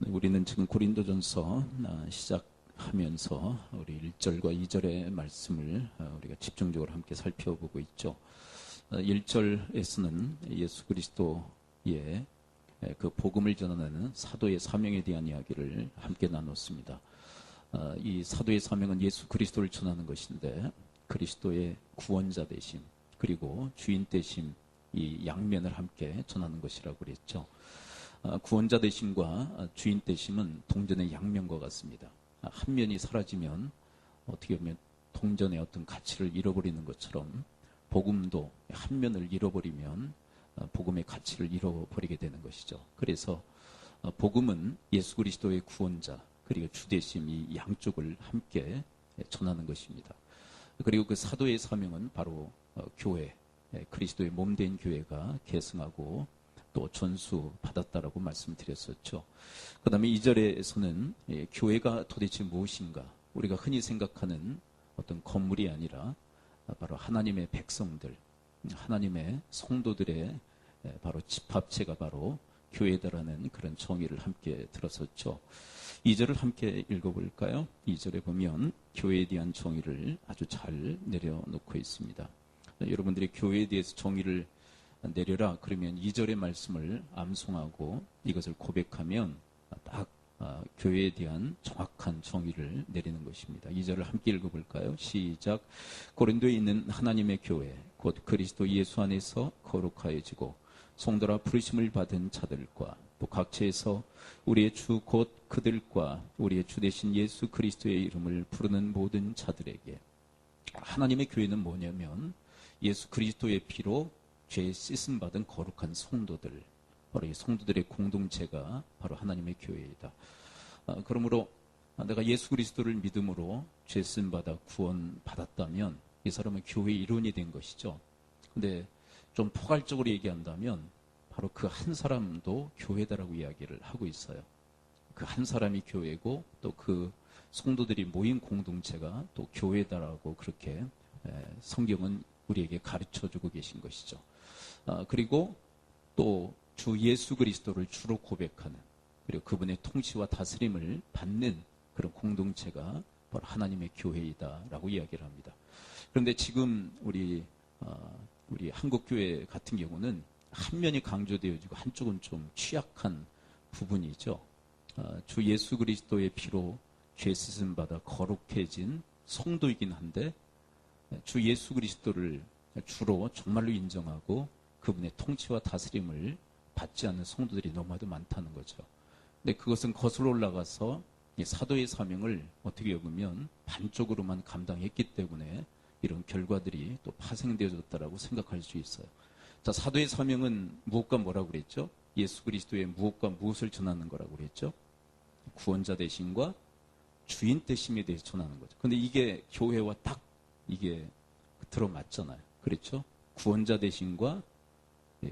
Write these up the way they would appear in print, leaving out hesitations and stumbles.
우리는 지금 고린도전서 시작하면서 우리 1절과 2절의 말씀을 우리가 집중적으로 함께 살펴보고 있죠. 1절에서는 예수 그리스도의 그 복음을 전하는 사도의 사명에 대한 이야기를 함께 나눴습니다. 이 사도의 사명은 예수 그리스도를 전하는 것인데 그리스도의 구원자 되심 그리고 주인 되심 이 양면을 함께 전하는 것이라고 그랬죠. 구원자 되심과 주인 되심은 동전의 양면과 같습니다. 한 면이 사라지면 어떻게 보면 동전의 어떤 가치를 잃어버리는 것처럼 복음도 한 면을 잃어버리면 복음의 가치를 잃어버리게 되는 것이죠. 그래서 복음은 예수 그리스도의 구원자 그리고 주 되심 이 양쪽을 함께 전하는 것입니다. 그리고 그 사도의 사명은 바로 교회, 그리스도의 몸된 교회가 계승하고 또 전수 받았다라고 말씀드렸었죠. 그 다음에 2절에서는 교회가 도대체 무엇인가? 우리가 흔히 생각하는 어떤 건물이 아니라 바로 하나님의 백성들, 하나님의 성도들의 바로 집합체가 바로 교회다라는 그런 정의를 함께 들었었죠. 2절을 함께 읽어볼까요? 2절에 보면 교회에 대한 정의를 아주 잘 내려놓고 있습니다. 여러분들이 교회에 대해서 정의를 내려라 그러면 2절의 말씀을 암송하고 이것을 고백하면 딱 교회에 대한 정확한 정의를 내리는 것입니다. 2절을 함께 읽어볼까요? 시작. 고린도에 있는 하나님의 교회 곧 그리스도 예수 안에서 거룩하여지고 성도라 부르심을 받은 자들과 또 각처에서 우리의 주 곧 그들과 우리의 주 되신 예수 그리스도의 이름을 부르는 모든 자들에게. 하나님의 교회는 뭐냐면 예수 그리스도의 피로 죄에 씻음 받은 거룩한 성도들, 바로 이 성도들의 공동체가 바로 하나님의 교회이다. 그러므로 내가 예수 그리스도를 믿음으로 죄 씻음 받아 구원 받았다면 이 사람은 교회의 일원이 된 것이죠. 근데 좀 포괄적으로 얘기한다면 바로 그 한 사람도 교회다라고 이야기를 하고 있어요. 그 한 사람이 교회고 또 그 성도들이 모인 공동체가 또 교회다라고 그렇게 성경은 우리에게 가르쳐주고 계신 것이죠. 그리고 또 주 예수 그리스도를 주로 고백하는 그리고 그분의 통치와 다스림을 받는 그런 공동체가 바로 하나님의 교회이다라고 이야기를 합니다. 그런데 지금 우리 한국교회 같은 경우는 한 면이 강조되어지고 한쪽은 좀 취약한 부분이죠. 주 예수 그리스도의 피로 죄 씻음 받아 거룩해진 성도이긴 한데 주 예수 그리스도를 주로 정말로 인정하고 그분의 통치와 다스림을 받지 않는 성도들이 너무나도 많다는 거죠. 근데 그것은 거슬러 올라가서 사도의 사명을 어떻게 보면 반쪽으로만 감당했기 때문에 이런 결과들이 또 파생되어졌다라고 생각할 수 있어요. 자, 사도의 사명은 무엇과 뭐라고 그랬죠? 예수 그리스도의 무엇과 무엇을 전하는 거라고 그랬죠? 구원자 되심과 주인 되심에 대해서 전하는 거죠. 근데 이게 교회와 딱 이게 들어맞잖아요. 그렇죠? 구원자 되심과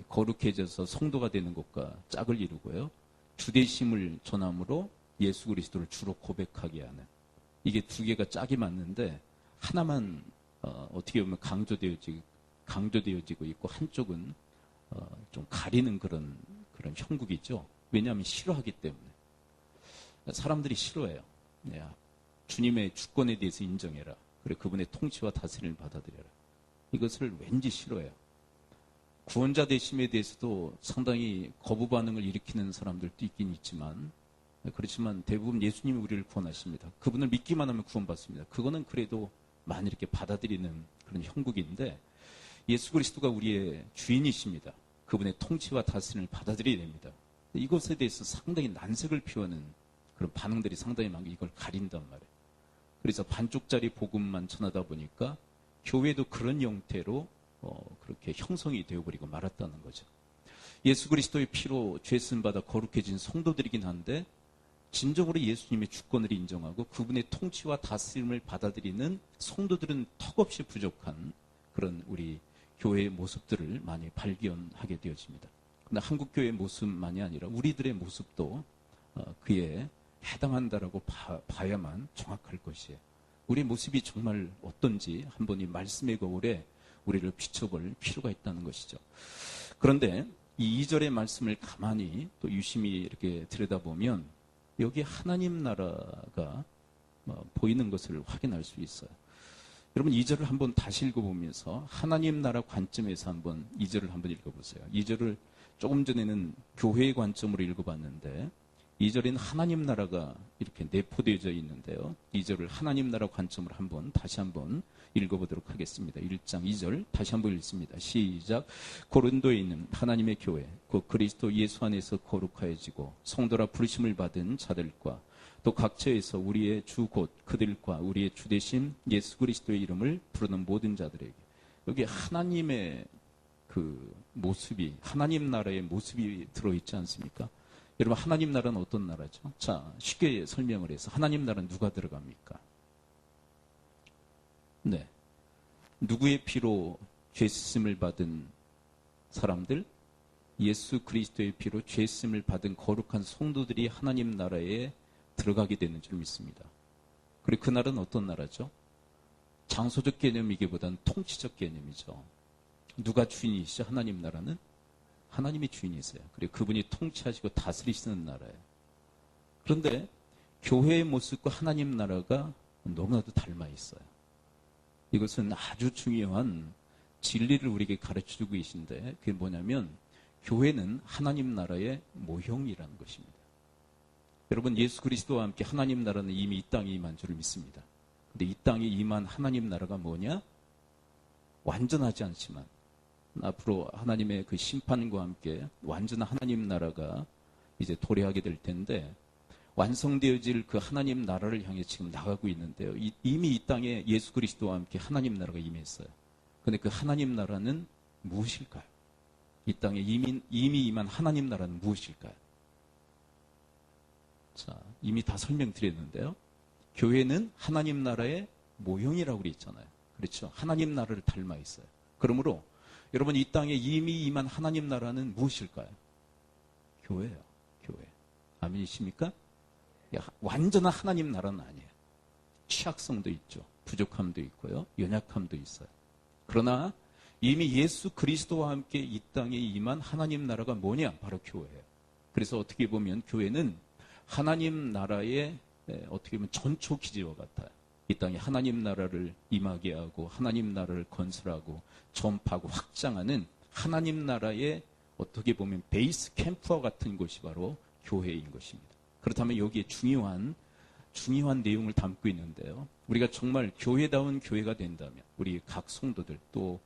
거룩해져서 성도가 되는 것과 짝을 이루고요. 주되심을 전함으로 예수 그리스도를 주로 고백하게 하는 이게 두 개가 짝이 맞는데 하나만 어떻게 보면 강조되어지고 있고 한쪽은 좀 가리는 그런 형국이죠. 왜냐하면 싫어하기 때문에 사람들이 싫어해요. 주님의 주권에 대해서 인정해라. 그리고 그분의 통치와 다스림을 받아들여라. 이것을 왠지 싫어해요. 구원자 되심에 대해서도 상당히 거부 반응을 일으키는 사람들도 있긴 있지만 그렇지만 대부분 예수님이 우리를 구원하십니다. 그분을 믿기만 하면 구원받습니다. 그거는 그래도 많이 이렇게 받아들이는 그런 형국인데 예수 그리스도가 우리의 주인이십니다. 그분의 통치와 다스림을 받아들여야 됩니다. 이것에 대해서 상당히 난색을 표하는 그런 반응들이 상당히 많고 이걸 가린단 말이에요. 그래서 반쪽짜리 복음만 전하다 보니까 교회도 그런 형태로 그렇게 형성이 되어버리고 말았다는 거죠. 예수 그리스도의 피로 죄쓰임 받아 거룩해진 성도들이긴 한데 진정으로 예수님의 주권을 인정하고 그분의 통치와 다스림을 받아들이는 성도들은 턱없이 부족한 그런 우리 교회의 모습들을 많이 발견하게 되어집니다. 그런데 한국교회의 모습만이 아니라 우리들의 모습도 그에 해당한다라고 봐야만 정확할 것이에요. 우리의 모습이 정말 어떤지 한번 이 말씀의 거울에 우리를 비춰볼 필요가 있다는 것이죠. 그런데 이 2절의 말씀을 가만히 또 유심히 이렇게 들여다보면 여기 하나님 나라가 보이는 것을 확인할 수 있어요. 여러분 2절을 한번 다시 읽어보면서 하나님 나라 관점에서 한번 2절을 한번 읽어보세요. 2절을 조금 전에는 교회의 관점으로 읽어봤는데 2절에는 하나님 나라가 이렇게 내포되어져 있는데요. 2절을 하나님 나라 관점으로 다시 한번 읽어보도록 하겠습니다. 1장 2절 다시 한번 읽습니다. 시작. 고린도에 있는 하나님의 교회 곧 그리스도 예수 안에서 거룩하여지고 성도라 부르심을 받은 자들과 또 각처에서 우리의 주 곧 그들과 우리의 주 되신 예수 그리스도의 이름을 부르는 모든 자들에게, 여기 하나님의 그 모습이, 하나님 나라의 모습이 들어있지 않습니까? 여러분 하나님 나라는 어떤 나라죠? 자, 쉽게 설명을 해서 하나님 나라는 누가 들어갑니까? 네, 누구의 피로 죄 씻음을 받은 사람들? 예수 그리스도의 피로 죄 씻음을 받은 거룩한 성도들이 하나님 나라에 들어가게 되는 줄 믿습니다. 그리고 그 나라는 어떤 나라죠? 장소적 개념이기보다는 통치적 개념이죠. 누가 주인이시죠? 하나님 나라는? 하나님이 주인이세요. 그리고 그분이 통치하시고 다스리시는 나라예요. 그런데 교회의 모습과 하나님 나라가 너무나도 닮아 있어요. 이것은 아주 중요한 진리를 우리에게 가르쳐주고 계신데, 그게 뭐냐면 교회는 하나님 나라의 모형이라는 것입니다. 여러분 예수 그리스도와 함께 하나님 나라는 이미 이 땅에 임한 줄 믿습니다. 근데 이 땅에 임한 하나님 나라가 뭐냐? 완전하지 않지만 앞으로 하나님의 그 심판과 함께 완전한 하나님 나라가 이제 도래하게 될 텐데, 완성되어질 그 하나님 나라를 향해 지금 나가고 있는데요. 이미 이 땅에 예수 그리스도와 함께 하나님 나라가 임했어요. 그런데 그 하나님 나라는 무엇일까요? 이 땅에 이미 임한 하나님 나라는 무엇일까요? 자, 이미 다 설명드렸는데요. 교회는 하나님 나라의 모형이라고 그랬잖아요. 그렇죠? 하나님 나라를 닮아 있어요. 그러므로 여러분 이 땅에 이미 임한 하나님 나라는 무엇일까요? 교회예요. 교회. 아멘이십니까? 완전한 하나님 나라는 아니에요. 취약성도 있죠. 부족함도 있고요. 연약함도 있어요. 그러나 이미 예수 그리스도와 함께 이 땅에 임한 하나님 나라가 뭐냐? 바로 교회예요. 그래서 어떻게 보면 교회는 하나님 나라의 어떻게 보면 전초 기지와 같아요. 이 땅에 하나님 나라를 임하게 하고 하나님 나라를 건설하고 전파하고 확장하는 하나님 나라의 어떻게 보면 베이스 캠프와 같은 곳이 바로 교회인 것입니다. 그렇다면 여기에 중요한 내용을 담고 있는데요. 우리가 정말 교회다운 교회가 된다면 우리 각 성도들 또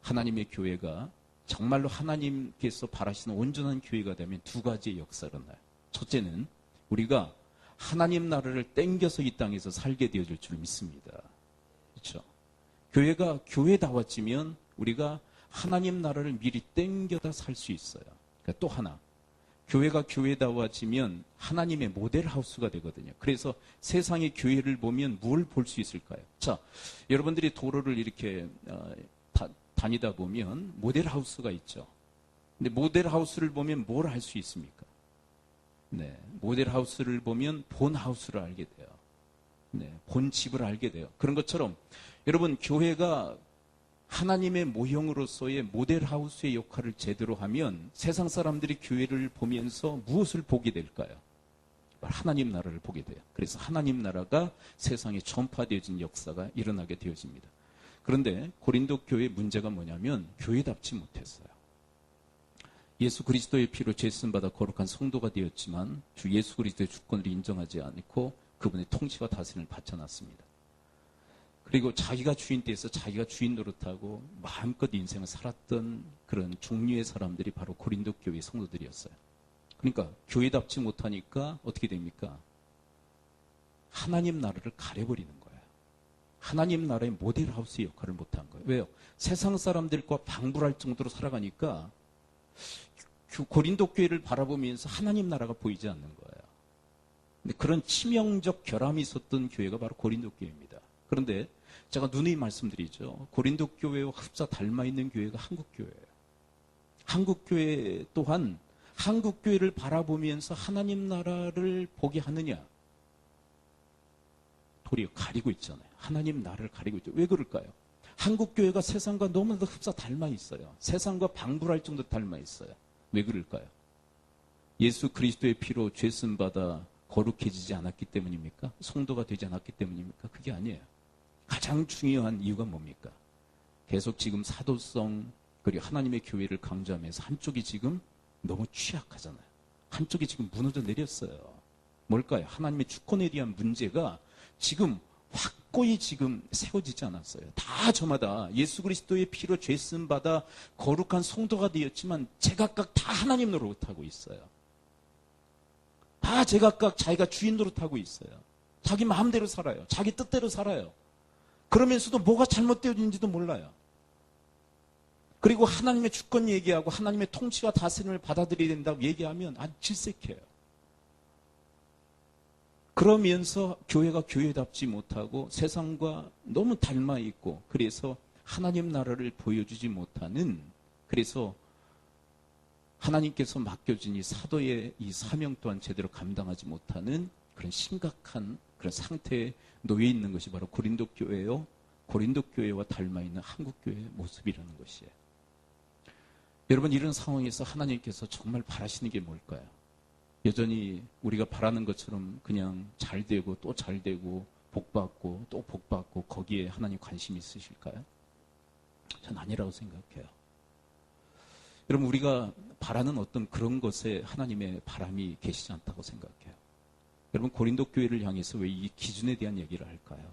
하나님의 교회가 정말로 하나님께서 바라시는 온전한 교회가 되면 두 가지의 역사가 나요. 첫째는 우리가 하나님 나라를 땡겨서 이 땅에서 살게 되어질 줄 믿습니다. 그렇죠? 교회가 교회다워지면 우리가 하나님 나라를 미리 땡겨다 살 수 있어요. 그러니까 또 하나, 교회가 교회다워지면 하나님의 모델하우스가 되거든요. 그래서 세상의 교회를 보면 뭘 볼 수 있을까요? 자, 여러분들이 도로를 이렇게 다니다 보면 모델하우스가 있죠. 근데 모델하우스를 보면 뭘 할 수 있습니까? 네, 모델하우스를 보면 본하우스를 알게 돼요. 네, 본집을 알게 돼요. 그런 것처럼 여러분 교회가 하나님의 모형으로서의 모델하우스의 역할을 제대로 하면 세상 사람들이 교회를 보면서 무엇을 보게 될까요? 하나님 나라를 보게 돼요. 그래서 하나님 나라가 세상에 전파되어진 역사가 일어나게 되어집니다. 그런데 고린도 교회의 문제가 뭐냐면 교회답지 못했어요. 예수 그리스도의 피로 죄쓰임 받아 거룩한 성도가 되었지만 주 예수 그리스도의 주권을 인정하지 않고 그분의 통치와 다스림을 바쳐놨습니다. 그리고 자기가 주인 때에서 자기가 주인 노릇하고 마음껏 인생을 살았던 그런 종류의 사람들이 바로 고린도 교회 성도들이었어요. 그러니까 교회답지 못하니까 어떻게 됩니까? 하나님 나라를 가려버리는 거예요. 하나님 나라의 모델하우스의 역할을 못한 거예요. 왜요? 세상 사람들과 방불할 정도로 살아가니까 고린도 교회를 바라보면서 하나님 나라가 보이지 않는 거예요. 근데 그런 치명적 결함이 있었던 교회가 바로 고린도 교회입니다. 그런데 제가 누누이 말씀드리죠. 고린도 교회와 흡사 닮아 있는 교회가 한국 교회예요. 한국 교회 또한 한국 교회를 바라보면서 하나님 나라를 보게 하느냐? 도리어 가리고 있잖아요. 하나님 나라를 가리고 있죠. 왜 그럴까요? 한국 교회가 세상과 너무나도 흡사 닮아 있어요. 세상과 방불할 정도 닮아 있어요. 왜 그럴까요? 예수 그리스도의 피로 죄쓰임 받아 거룩해지지 않았기 때문입니까? 성도가 되지 않았기 때문입니까? 그게 아니에요. 가장 중요한 이유가 뭡니까? 계속 지금 사도성 그리고 하나님의 교회를 강조하면서 한쪽이 지금 너무 취약하잖아요. 한쪽이 지금 무너져 내렸어요. 뭘까요? 하나님의 주권에 대한 문제가 지금 확고히 지금 세워지지 않았어요. 다 저마다 예수 그리스도의 피로 죄쓰임 받아 거룩한 성도가 되었지만 제각각 다 하나님 노릇하고 있어요. 다 제각각 자기가 주인 노릇하고 있어요. 자기 마음대로 살아요. 자기 뜻대로 살아요. 그러면서도 뭐가 잘못되어진지도 몰라요. 그리고 하나님의 주권 얘기하고 하나님의 통치와 다스림을 받아들여야 된다고 얘기하면 아주 질색해요. 그러면서 교회가 교회답지 못하고 세상과 너무 닮아 있고 그래서 하나님 나라를 보여주지 못하는, 그래서 하나님께서 맡겨진 이 사도의 이 사명 또한 제대로 감당하지 못하는 그런 심각한 그런 상태에 놓여 있는 것이 바로 고린도 교회요, 고린도 교회와 닮아 있는 한국 교회의 모습이라는 것이에요. 여러분, 이런 상황에서 하나님께서 정말 바라시는 게 뭘까요? 여전히 우리가 바라는 것처럼 그냥 잘 되고 또 잘 되고 복받고 또 복받고 거기에 하나님 관심이 있으실까요? 전 아니라고 생각해요. 여러분, 우리가 바라는 어떤 그런 것에 하나님의 바람이 계시지 않다고 생각해요. 여러분, 고린도 교회를 향해서 왜 이 기준에 대한 얘기를 할까요?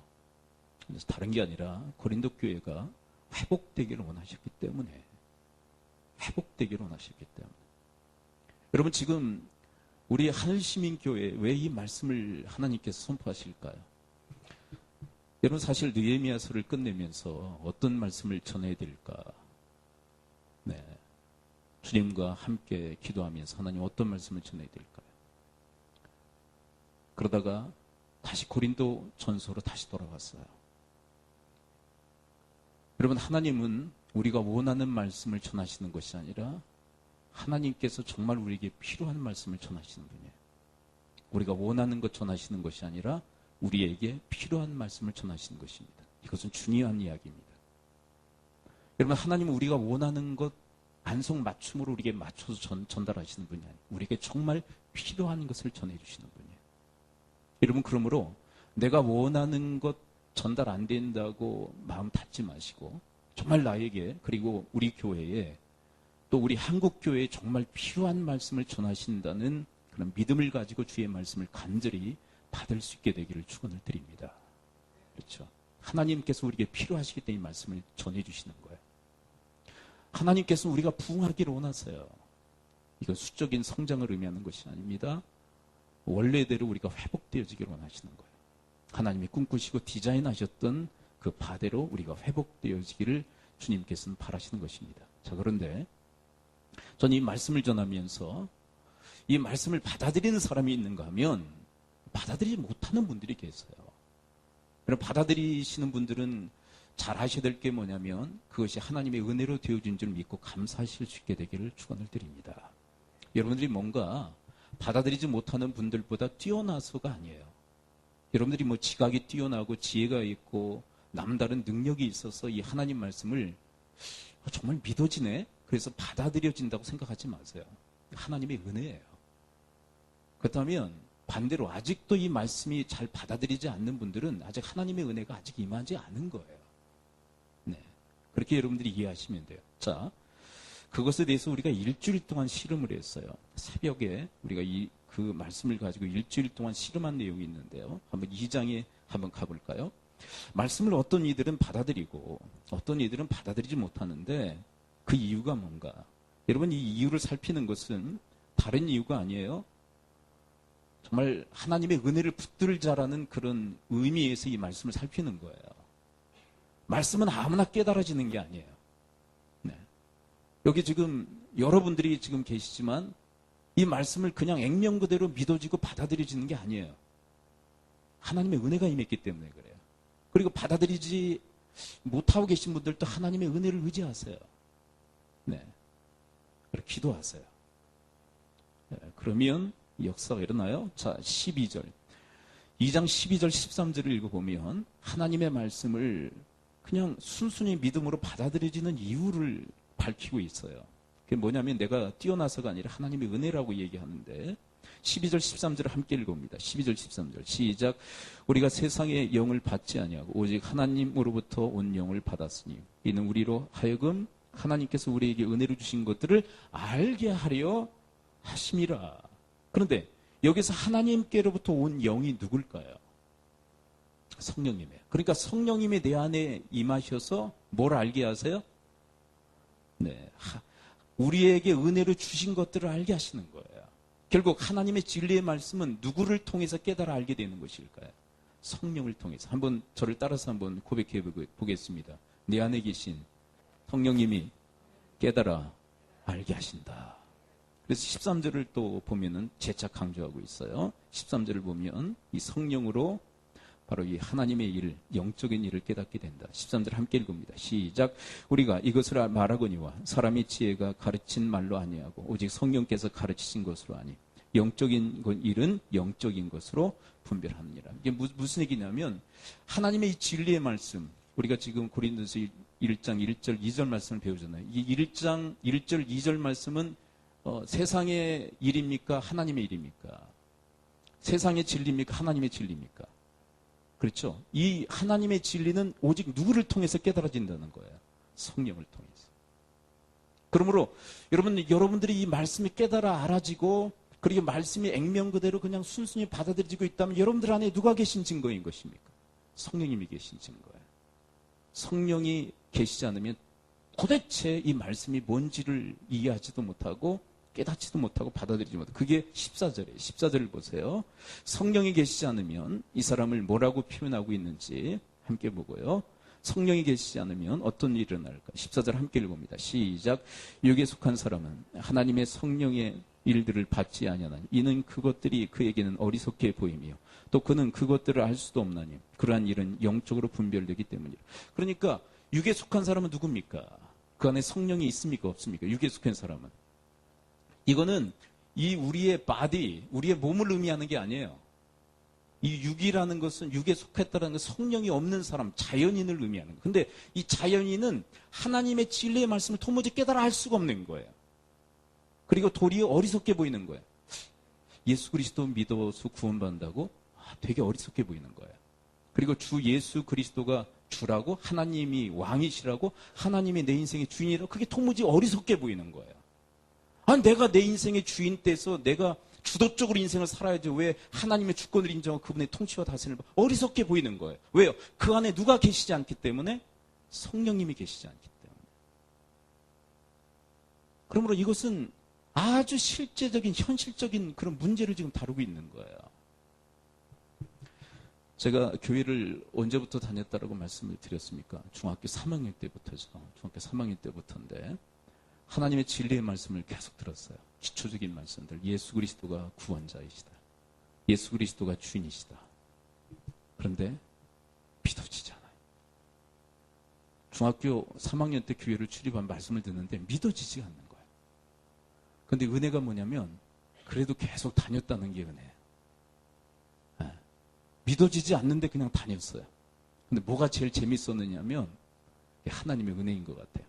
그래서 다른 게 아니라 고린도 교회가 회복되기를 원하셨기 때문에, 회복되기를 원하셨기 때문에. 여러분, 지금 우리 하늘시민교회 왜 이 말씀을 하나님께서 선포하실까요? 여러분, 사실 느헤미야서를 끝내면서 어떤 말씀을 전해야 될까? 네, 주님과 함께 기도하면서 하나님 어떤 말씀을 전해야 될까요? 그러다가 다시 고린도 전서로 다시 돌아왔어요. 여러분, 하나님은 우리가 원하는 말씀을 전하시는 것이 아니라 하나님께서 정말 우리에게 필요한 말씀을 전하시는 분이에요. 우리가 원하는 것 전하시는 것이 아니라 우리에게 필요한 말씀을 전하시는 것입니다. 이것은 중요한 이야기입니다. 여러분, 하나님은 우리가 원하는 것 안성맞춤으로 우리에게 맞춰서 전달하시는 분이 아니에요. 우리에게 정말 필요한 것을 전해주시는 분이에요. 여러분, 그러므로 내가 원하는 것 전달 안 된다고 마음 닫지 마시고 정말 나에게, 그리고 우리 교회에, 또 우리 한국교회에 정말 필요한 말씀을 전하신다는 그런 믿음을 가지고 주의 말씀을 간절히 받을 수 있게 되기를 축원을 드립니다. 그렇죠? 하나님께서 우리에게 필요하시기 때문에 이 말씀을 전해주시는 거예요. 하나님께서 우리가 부흥하기를 원하세요. 이건 수적인 성장을 의미하는 것이 아닙니다. 원래대로 우리가 회복되어지기를 원하시는 거예요. 하나님이 꿈꾸시고 디자인하셨던 그 바대로 우리가 회복되어지기를 주님께서는 바라시는 것입니다. 자, 그런데 저는 이 말씀을 전하면서 이 말씀을 받아들이는 사람이 있는가 하면 받아들이지 못하는 분들이 계세요. 그럼 받아들이시는 분들은 잘 하셔야 될 게 뭐냐면 그것이 하나님의 은혜로 되어진 줄 믿고 감사하실 수 있게 되기를 축원을 드립니다. 여러분들이 뭔가 받아들이지 못하는 분들보다 뛰어나서가 아니에요. 여러분들이 뭐 지각이 뛰어나고 지혜가 있고 남다른 능력이 있어서 이 하나님 말씀을 정말 믿어지네? 그래서 받아들여진다고 생각하지 마세요. 하나님의 은혜예요. 그렇다면 반대로 아직도 이 말씀이 잘 받아들이지 않는 분들은 아직 하나님의 은혜가 아직 임하지 않은 거예요. 네, 그렇게 여러분들이 이해하시면 돼요. 자, 그것에 대해서 우리가 일주일 동안 씨름을 했어요. 새벽에 우리가 그 말씀을 가지고 일주일 동안 씨름한 내용이 있는데요. 한번 2장에 한번 가볼까요? 말씀을 어떤 이들은 받아들이고 어떤 이들은 받아들이지 못하는데 그 이유가 뭔가? 여러분, 이 이유를 살피는 것은 다른 이유가 아니에요. 정말 하나님의 은혜를 붙들자라는 그런 의미에서 이 말씀을 살피는 거예요. 말씀은 아무나 깨달아지는 게 아니에요. 네. 여기 지금 여러분들이 지금 계시지만 이 말씀을 그냥 액면 그대로 믿어지고 받아들여지는 게 아니에요. 하나님의 은혜가 임했기 때문에 그래요. 그리고 받아들이지 못하고 계신 분들도 하나님의 은혜를 의지하세요. 네. 그렇게 기도하세요. 네. 그러면 역사가 일어나요. 자, 12절. 2장 12절 13절을 읽어보면 하나님의 말씀을 그냥 순순히 믿음으로 받아들여지는 이유를 밝히고 있어요. 그게 뭐냐면 내가 뛰어나서가 아니라 하나님의 은혜라고 얘기하는데 12절 13절을 함께 읽어봅니다. 12절 13절 시작. 우리가 세상의 영을 받지 아니하고 오직 하나님으로부터 온 영을 받았으니 이는 우리로 하여금 하나님께서 우리에게 은혜로 주신 것들을 알게 하려 하심이라. 그런데 여기서 하나님께로부터 온 영이 누굴까요? 성령님이에요. 그러니까 성령님이 내 안에 임하셔서 뭘 알게 하세요? 네, 우리에게 은혜로 주신 것들을 알게 하시는 거예요. 결국 하나님의 진리의 말씀은 누구를 통해서 깨달아 알게 되는 것일까요? 성령을 통해서. 한번 저를 따라서 한번 고백해 보겠습니다. 내 안에 계신 성령님이 깨달아 알게 하신다. 그래서 13절을 또 보면은 재차 강조하고 있어요. 13절을 보면 이 성령으로 바로 이 하나님의 일, 영적인 일을 깨닫게 된다. 13절 함께 읽습니다. 시작. 우리가 이것을 말하거니와 사람의 지혜가 가르친 말로 아니하고 오직 성령께서 가르치신 것으로 아니 영적인 일은 영적인 것으로 분별합니다. 이게 무슨 얘기냐면 하나님의 이 진리의 말씀, 우리가 지금 고린도서 1장 1절 2절 말씀을 배우잖아요. 이 1장 1절 2절 말씀은 세상의 일입니까? 하나님의 일입니까? 세상의 진리입니까? 하나님의 진리입니까? 그렇죠? 이 하나님의 진리는 오직 누구를 통해서 깨달아진다는 거예요. 성령을 통해서. 그러므로 여러분들이 이 말씀이 깨달아 알아지고 그리고 말씀이 액면 그대로 그냥 순순히 받아들여지고 있다면 여러분들 안에 누가 계신 증거인 것입니까? 성령님이 계신 증거예요. 성령이 계시지 않으면 도대체 이 말씀이 뭔지를 이해하지도 못하고 깨닫지도 못하고 받아들이지 못하고 그게 14절이에요. 14절을 보세요. 성령이 계시지 않으면 이 사람을 뭐라고 표현하고 있는지 함께 보고요. 성령이 계시지 않으면 어떤 일이 일어날까? 14절 함께 읽어봅니다. 시작. 육에 속한 사람은 하나님의 성령의 일들을 받지 아니하나니 이는 그것들이 그에게는 어리석게 보이며 또 그는 그것들을 알 수도 없나니 그러한 일은 영적으로 분별되기 때문이라. 그러니까 육에 속한 사람은 누굽니까? 그 안에 성령이 있습니까? 없습니까? 육에 속한 사람은. 이거는 이 우리의 바디, 우리의 몸을 의미하는 게 아니에요. 이 육이라는 것은 육에 속했다는 것은 성령이 없는 사람, 자연인을 의미하는 거예요. 근데 이 자연인은 하나님의 진리의 말씀을 도무지 깨달아 알 수가 없는 거예요. 그리고 도리어 어리석게 보이는 거예요. 예수 그리스도 믿어서 구원받는다고? 되게 어리석게 보이는 거예요. 그리고 주 예수 그리스도가 주라고, 하나님이 왕이시라고, 하나님이 내 인생의 주인이라고, 그게 도무지 어리석게 보이는 거예요. 내가 내 인생의 주인 돼서 내가 주도적으로 인생을 살아야지 왜 하나님의 주권을 인정하고 그분의 통치와 다스림을 어리석게 보이는 거예요. 왜요? 그 안에 누가 계시지 않기 때문에? 성령님이 계시지 않기 때문에. 그러므로 이것은 아주 실제적인 현실적인 그런 문제를 지금 다루고 있는 거예요. 제가 교회를 언제부터 다녔다라고 말씀을 드렸습니까? 중학교 3학년 때부터죠. 중학교 3학년 때부터인데 하나님의 진리의 말씀을 계속 들었어요. 기초적인 말씀들. 예수 그리스도가 구원자이시다. 예수 그리스도가 주인이시다. 그런데 믿어지지 않아요. 중학교 3학년 때 교회를 출입한 말씀을 듣는데 믿어지지 않는 거예요. 그런데 은혜가 뭐냐면 그래도 계속 다녔다는 게 은혜예요. 믿어지지 않는데 그냥 다녔어요. 근데 뭐가 제일 재밌었느냐면 하나님의 은혜인 것 같아요.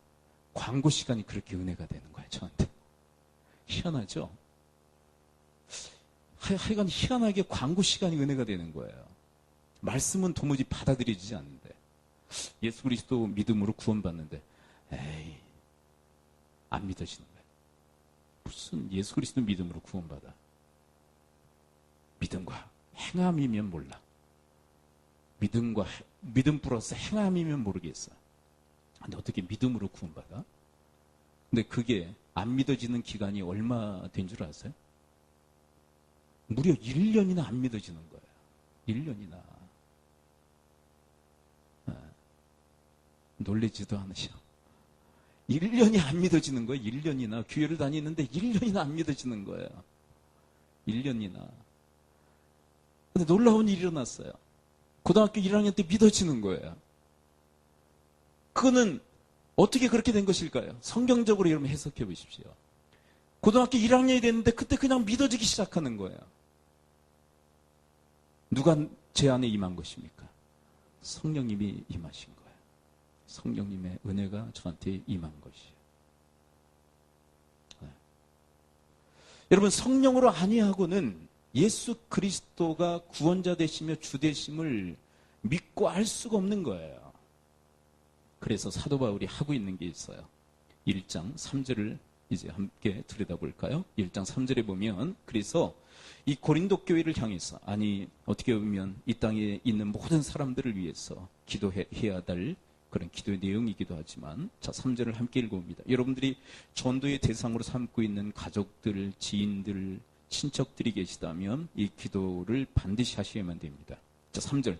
광고 시간이 그렇게 은혜가 되는 거예요, 저한테. 희한하죠? 하여간 희한하게 광고 시간이 은혜가 되는 거예요. 말씀은 도무지 받아들여지지 않는데. 예수 그리스도 믿음으로 구원받는데, 에이, 안 믿어지는 거예요. 무슨 예수 그리스도 믿음으로 구원받아. 믿음과 행함이면 몰라. 믿음 플러스 행함이면 모르겠어. 근데 어떻게 믿음으로 구원받아? 근데 그게 안 믿어지는 기간이 얼마 된 줄 아세요? 무려 1년이나 안 믿어지는 거예요. 1년이나. 놀래지도 않으셔. 1년이 안 믿어지는 거예요. 1년이나. 교회를 다니는데 1년이나 안 믿어지는 거예요. 1년이나. 근데 놀라운 일이 일어났어요. 고등학교 1학년 때 믿어지는 거예요. 그거는 어떻게 그렇게 된 것일까요? 성경적으로 여러분 해석해 보십시오. 고등학교 1학년이 됐는데 그때 그냥 믿어지기 시작하는 거예요. 누가 제 안에 임한 것입니까? 성령님이 임하신 거예요. 성령님의 은혜가 저한테 임한 것이에요. 여러분, 성령으로 아니하고는 예수 그리스도가 구원자 되시며 주 되심을 믿고 알 수가 없는 거예요. 그래서 사도 바울이 하고 있는 게 있어요. 1장 3절을 이제 함께 들여다볼까요? 1장 3절에 보면, 그래서 이 고린도 교회를 향해서, 아니 어떻게 보면 이 땅에 있는 모든 사람들을 위해서 기도해야 될 그런 기도의 내용이기도 하지만, 자 3절을 함께 읽어봅니다. 여러분들이 전도의 대상으로 삼고 있는 가족들, 지인들, 친척들이 계시다면 이 기도를 반드시 하셔야만 됩니다. 자 3절,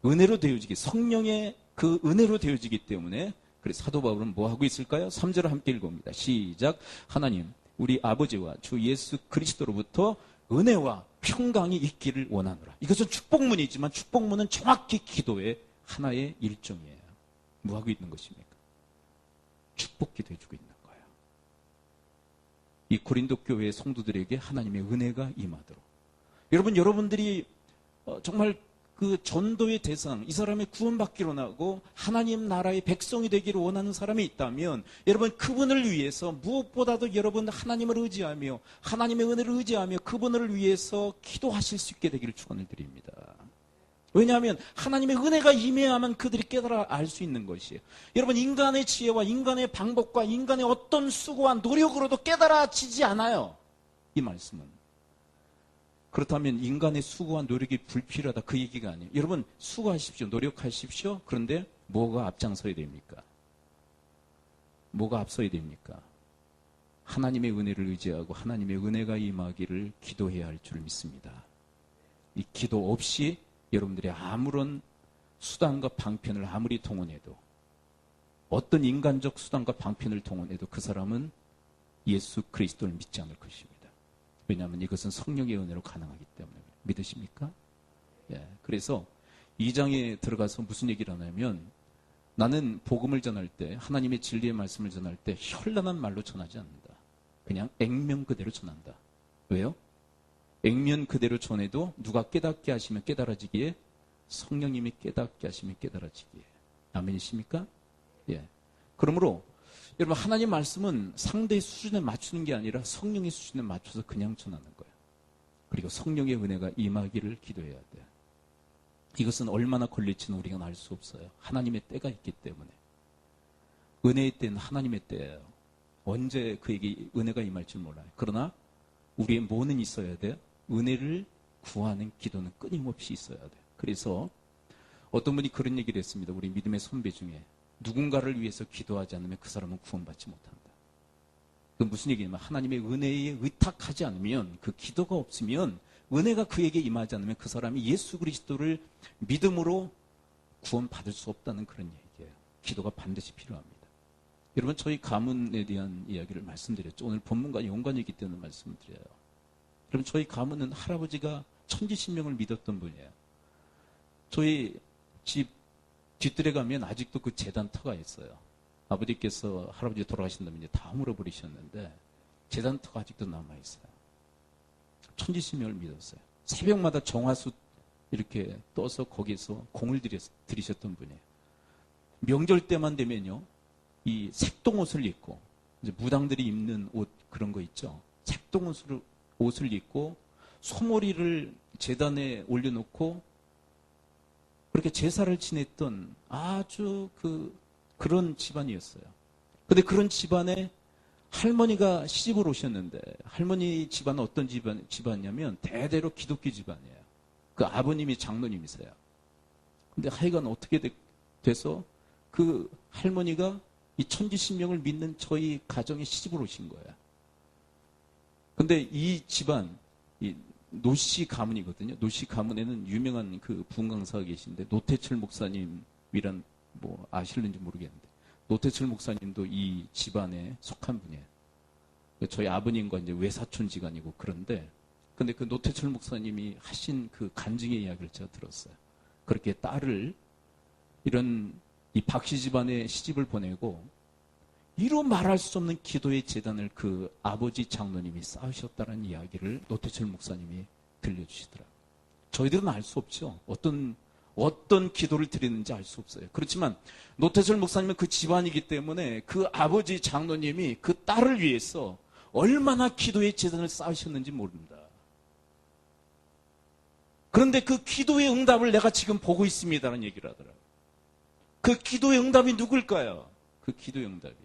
은혜로 되어지기, 성령의 그 은혜로 되어지기 때문에, 그래서 사도 바울은 뭐 하고 있을까요? 3절을 함께 읽어봅니다. 시작. 하나님 우리 아버지와 주 예수 그리스도로부터 은혜와 평강이 있기를 원하노라. 이것은 축복문이지만 축복문은 정확히 기도의 하나의 일종이에요. 뭐 하고 있는 것입니까? 축복 기도해주고 있는 거예요. 이 고린도 교회의 성도들에게 하나님의 은혜가 임하도록. 여러분들이 정말 그 전도의 대상, 이 사람의 구원받기로 나고 하나님 나라의 백성이 되기를 원하는 사람이 있다면, 여러분 그분을 위해서 무엇보다도 여러분 하나님을 의지하며 하나님의 은혜를 의지하며 그분을 위해서 기도하실 수 있게 되기를 축원을 드립니다. 왜냐하면 하나님의 은혜가 임해야만 그들이 깨달아 알 수 있는 것이에요. 여러분, 인간의 지혜와 인간의 방법과 인간의 어떤 수고와 노력으로도 깨달아지지 않아요, 이 말씀은. 그렇다면 인간의 수고와 노력이 불필요하다, 그 얘기가 아니에요. 여러분, 수고하십시오, 노력하십시오. 그런데 뭐가 앞장서야 됩니까? 뭐가 앞서야 됩니까? 하나님의 은혜를 의지하고 하나님의 은혜가 임하기를 기도해야 할 줄 믿습니다. 이 기도 없이 여러분들이 아무런 수단과 방편을 아무리 동원해도, 어떤 인간적 수단과 방편을 동원해도 그 사람은 예수 그리스도를 믿지 않을 것입니다. 왜냐하면 이것은 성령의 은혜로 가능하기 때문에. 믿으십니까? 예. 그래서 2장에 들어가서 무슨 얘기를 하냐면, 나는 복음을 전할 때, 하나님의 진리의 말씀을 전할 때 현란한 말로 전하지 않는다. 그냥 액면 그대로 전한다. 왜요? 액면 그대로 전해도 누가 깨닫게 하시면 깨달아지기에, 성령님이 깨닫게 하시면 깨달아지기에. 아멘이십니까? 예. 그러므로 여러분, 하나님 말씀은 상대의 수준에 맞추는 게 아니라 성령의 수준에 맞춰서 그냥 전하는 거예요. 그리고 성령의 은혜가 임하기를 기도해야 돼요. 이것은 얼마나 걸릴지는 우리가 알 수 없어요. 하나님의 때가 있기 때문에. 은혜의 때는 하나님의 때예요. 언제 그에게 은혜가 임할지 몰라요. 그러나 우리의 뭐는 있어야 돼요? 은혜를 구하는 기도는 끊임없이 있어야 돼요. 그래서 어떤 분이 그런 얘기를 했습니다. 우리 믿음의 선배 중에, 누군가를 위해서 기도하지 않으면 그 사람은 구원받지 못한다. 그 무슨 얘기냐면, 하나님의 은혜에 의탁하지 않으면, 그 기도가 없으면, 은혜가 그에게 임하지 않으면 그 사람이 예수 그리스도를 믿음으로 구원받을 수 없다는 그런 얘기예요. 기도가 반드시 필요합니다. 여러분, 저희 가문에 대한 이야기를 말씀드렸죠. 오늘 본문과 연관이기 때문에 말씀을 드려요. 여러분, 저희 가문은 할아버지가 천지신명을 믿었던 분이에요. 저희 집 뒷뜰에 가면 아직도 그 제단터가 있어요. 아버지께서 할아버지 돌아가신 다음에 이제 다 헐어버리셨는데 제단터가 아직도 남아있어요. 천지신명을 믿었어요. 새벽마다 정화수 이렇게 떠서 거기서 공을 들이셨던 분이에요. 명절 때만 되면요, 이 색동옷을 입고, 이제 무당들이 입는 옷 그런 거 있죠. 색동옷을 입고 소머리를 제단에 올려놓고 그렇게 제사를 지냈던 아주 그런 집안이었어요. 근데 그런 집안에 할머니가 시집을 오셨는데, 할머니 집안은 어떤 집안이냐면 대대로 기독교 집안이에요. 그 아버님이 장로님이세요. 근데 하여간 어떻게 돼서 그 할머니가 이 천지신명을 믿는 저희 가정에 시집을 오신 거예요. 근데 이 집안, 이 노씨 가문이거든요. 노씨 가문에는 유명한 그 부흥강사가 계신데, 노태철 목사님이란 뭐 아실는지 모르겠는데, 노태철 목사님도 이 집안에 속한 분이에요. 저희 아버님과 이제 외사촌지간이고. 그런데 근데 그 노태철 목사님이 하신 그 간증의 이야기를 제가 들었어요. 그렇게 딸을 이런 이 박씨 집안에 시집을 보내고 이루 말할 수 없는 기도의 재단을 그 아버지 장로님이 쌓으셨다는 이야기를 노태철 목사님이 들려주시더라고요. 저희들은 알 수 없죠. 어떤 기도를 드리는지 알 수 없어요. 그렇지만 노태철 목사님은 그 집안이기 때문에 그 아버지 장로님이 그 딸을 위해서 얼마나 기도의 재산을 쌓으셨는지 모릅니다. 그런데 그 기도의 응답을 내가 지금 보고 있습니다라는 얘기를 하더라고요. 그 기도의 응답이 누굴까요? 그 기도의 응답이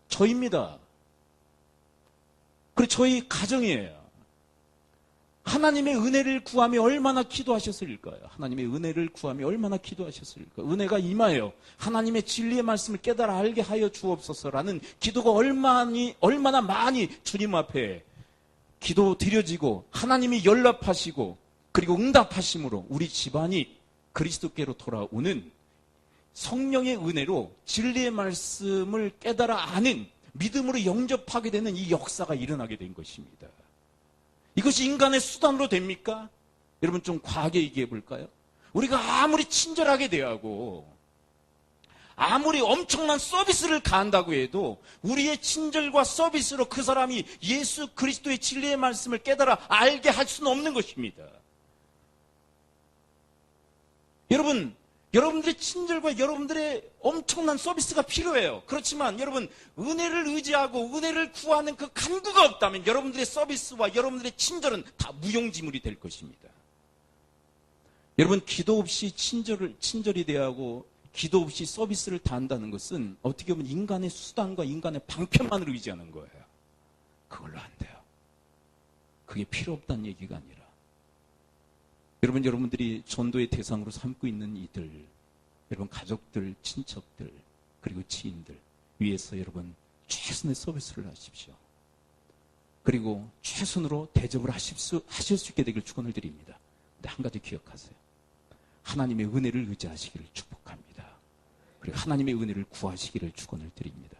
저입니다. 그리고 저희 가정이에요. 하나님의 은혜를 구하며 얼마나 기도하셨을까요? 하나님의 은혜를 구하며 얼마나 기도하셨을까요? 은혜가 임하여 하나님의 진리의 말씀을 깨달아 알게 하여 주옵소서라는 기도가 얼마나 많이 주님 앞에 기도 드려지고 하나님이 연락하시고 그리고 응답하심으로 우리 집안이 그리스도께로 돌아오는 성령의 은혜로 진리의 말씀을 깨달아 아는 믿음으로 영접하게 되는 이 역사가 일어나게 된 것입니다. 이것이 인간의 수단으로 됩니까? 여러분 좀 과하게 얘기해 볼까요? 우리가 아무리 친절하게 대하고 아무리 엄청난 서비스를 가한다고 해도 우리의 친절과 서비스로 그 사람이 예수 그리스도의 진리의 말씀을 깨달아 알게 할 수는 없는 것입니다. 여러분들의 친절과 여러분들의 엄청난 서비스가 필요해요. 그렇지만 여러분 은혜를 의지하고 은혜를 구하는 그 간구가 없다면 여러분들의 서비스와 여러분들의 친절은 다 무용지물이 될 것입니다. 여러분 기도 없이 친절이 대하고 기도 없이 서비스를 다한다는 것은 어떻게 보면 인간의 수단과 인간의 방편만을 의지하는 거예요. 그걸로 안 돼요. 그게 필요 없다는 얘기가 아니라 여러분들이 전도의 대상으로 삼고 있는 이들, 여러분 가족들, 친척들, 그리고 지인들 위해서 여러분 최선의 서비스를 하십시오. 그리고 최선으로 대접을 하실 수 있게 되길 축원을 드립니다. 근데 한 가지 기억하세요. 하나님의 은혜를 의지하시기를 축복합니다. 그리고 하나님의 은혜를 구하시기를 축원을 드립니다.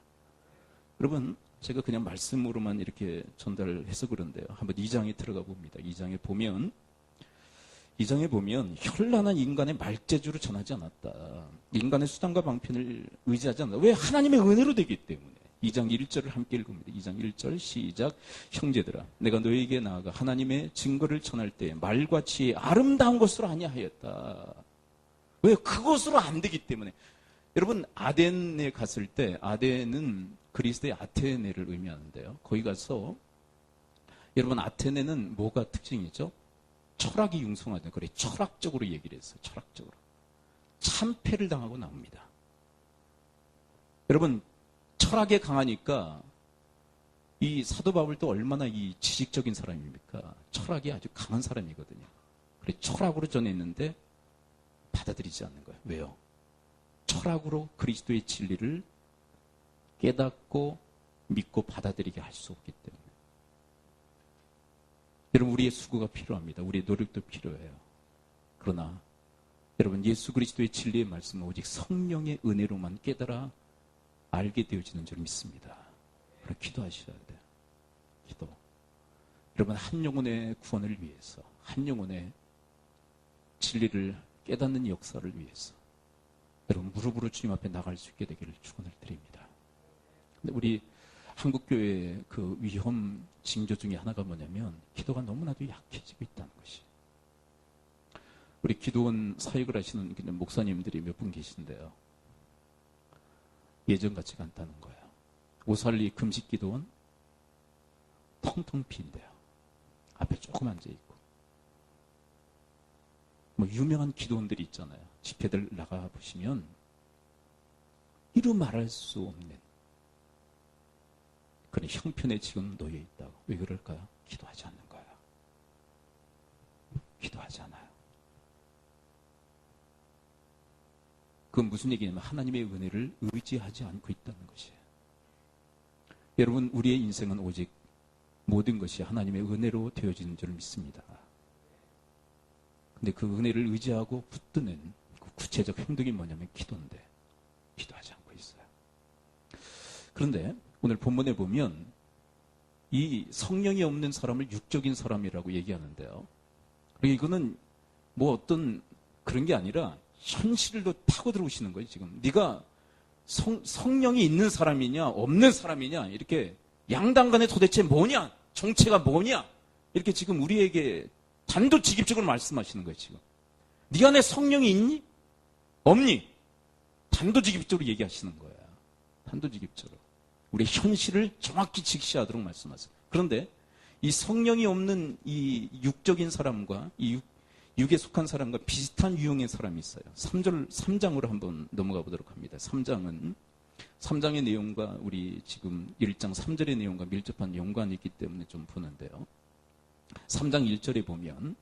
여러분 제가 그냥 말씀으로만 이렇게 전달을 해서 그런데요. 한번 2장에 들어가 봅니다. 2장에 보면 현란한 인간의 말재주로 전하지 않았다. 인간의 수단과 방편을 의지하지 않았다. 왜? 하나님의 은혜로 되기 때문에. 2장 1절을 함께 읽습니다. 2장 1절 시작. 형제들아 내가 너에게 나아가 하나님의 증거를 전할 때 말과 지혜 아름다운 것으로 아니하였다. 왜? 그것으로 안 되기 때문에. 여러분 아덴에 갔을 때 아덴은 그리스의 아테네를 의미하는데요. 거기 가서 여러분 아테네는 뭐가 특징이죠? 철학이 융성하다. 그래 철학적으로 얘기를 했어요. 철학적으로. 참패를 당하고 나옵니다. 여러분 철학에 강하니까 이 사도 바울도 얼마나 이 지식적인 사람입니까? 철학이 아주 강한 사람이거든요. 그래 철학으로 전했는데 받아들이지 않는 거예요. 왜요? 철학으로 그리스도의 진리를 깨닫고 믿고 받아들이게 할 수 없기 때문에. 여러분 우리의 수고가 필요합니다. 우리의 노력도 필요해요. 그러나 여러분 예수 그리스도의 진리의 말씀은 오직 성령의 은혜로만 깨달아 알게 되어지는 줄 믿습니다. 그럼 기도하셔야 돼요. 기도. 여러분 한 영혼의 구원을 위해서 한 영혼의 진리를 깨닫는 역사를 위해서 여러분 무릎으로 주님 앞에 나갈 수 있게 되기를 축원을 드립니다. 근데 우리 한국교회의 그 위험 징조 중에 하나가 뭐냐면 기도가 너무나도 약해지고 있다는 것이. 우리 기도원 사역을 하시는 목사님들이 몇 분 계신데요. 예전 같지가 않다는 거예요. 오살리 금식 기도원 텅텅 빈대요. 앞에 조금 앉아있고. 뭐 유명한 기도원들이 있잖아요. 집회들 나가보시면 이루 말할 수 없는 그런 형편에 지금 놓여 있다고. 왜 그럴까요? 기도하지 않는 거예요. 기도하지 않아요. 그건 무슨 얘기냐면 하나님의 은혜를 의지하지 않고 있다는 것이에요. 여러분 우리의 인생은 오직 모든 것이 하나님의 은혜로 되어지는 줄 믿습니다. 근데 그 은혜를 의지하고 붙드는 그 구체적 행동이 뭐냐면 기도인데 기도하지 않고 있어요. 그런데 오늘 본문에 보면 이 성령이 없는 사람을 육적인 사람이라고 얘기하는데요. 이거는 뭐 어떤 그런 게 아니라 현실로 파고 들어오시는 거예요. 지금 네가 성령이 있는 사람이냐 없는 사람이냐 이렇게 양당간에 도대체 뭐냐 정체가 뭐냐 이렇게 지금 우리에게 단도직입적으로 말씀하시는 거예요. 지금 네 안에 성령이 있니? 없니? 단도직입적으로 얘기하시는 거예요. 단도직입적으로. 우리 현실을 정확히 직시하도록 말씀하세요. 그런데 이 성령이 없는 이 육적인 사람과 이 육에 속한 사람과 비슷한 유형의 사람이 있어요. 3장으로 한번 넘어가 보도록 합니다. 3장의 내용과 우리 지금 1장 3절의 내용과 밀접한 연관이 있기 때문에 좀 보는데요. 3장 1절에 보면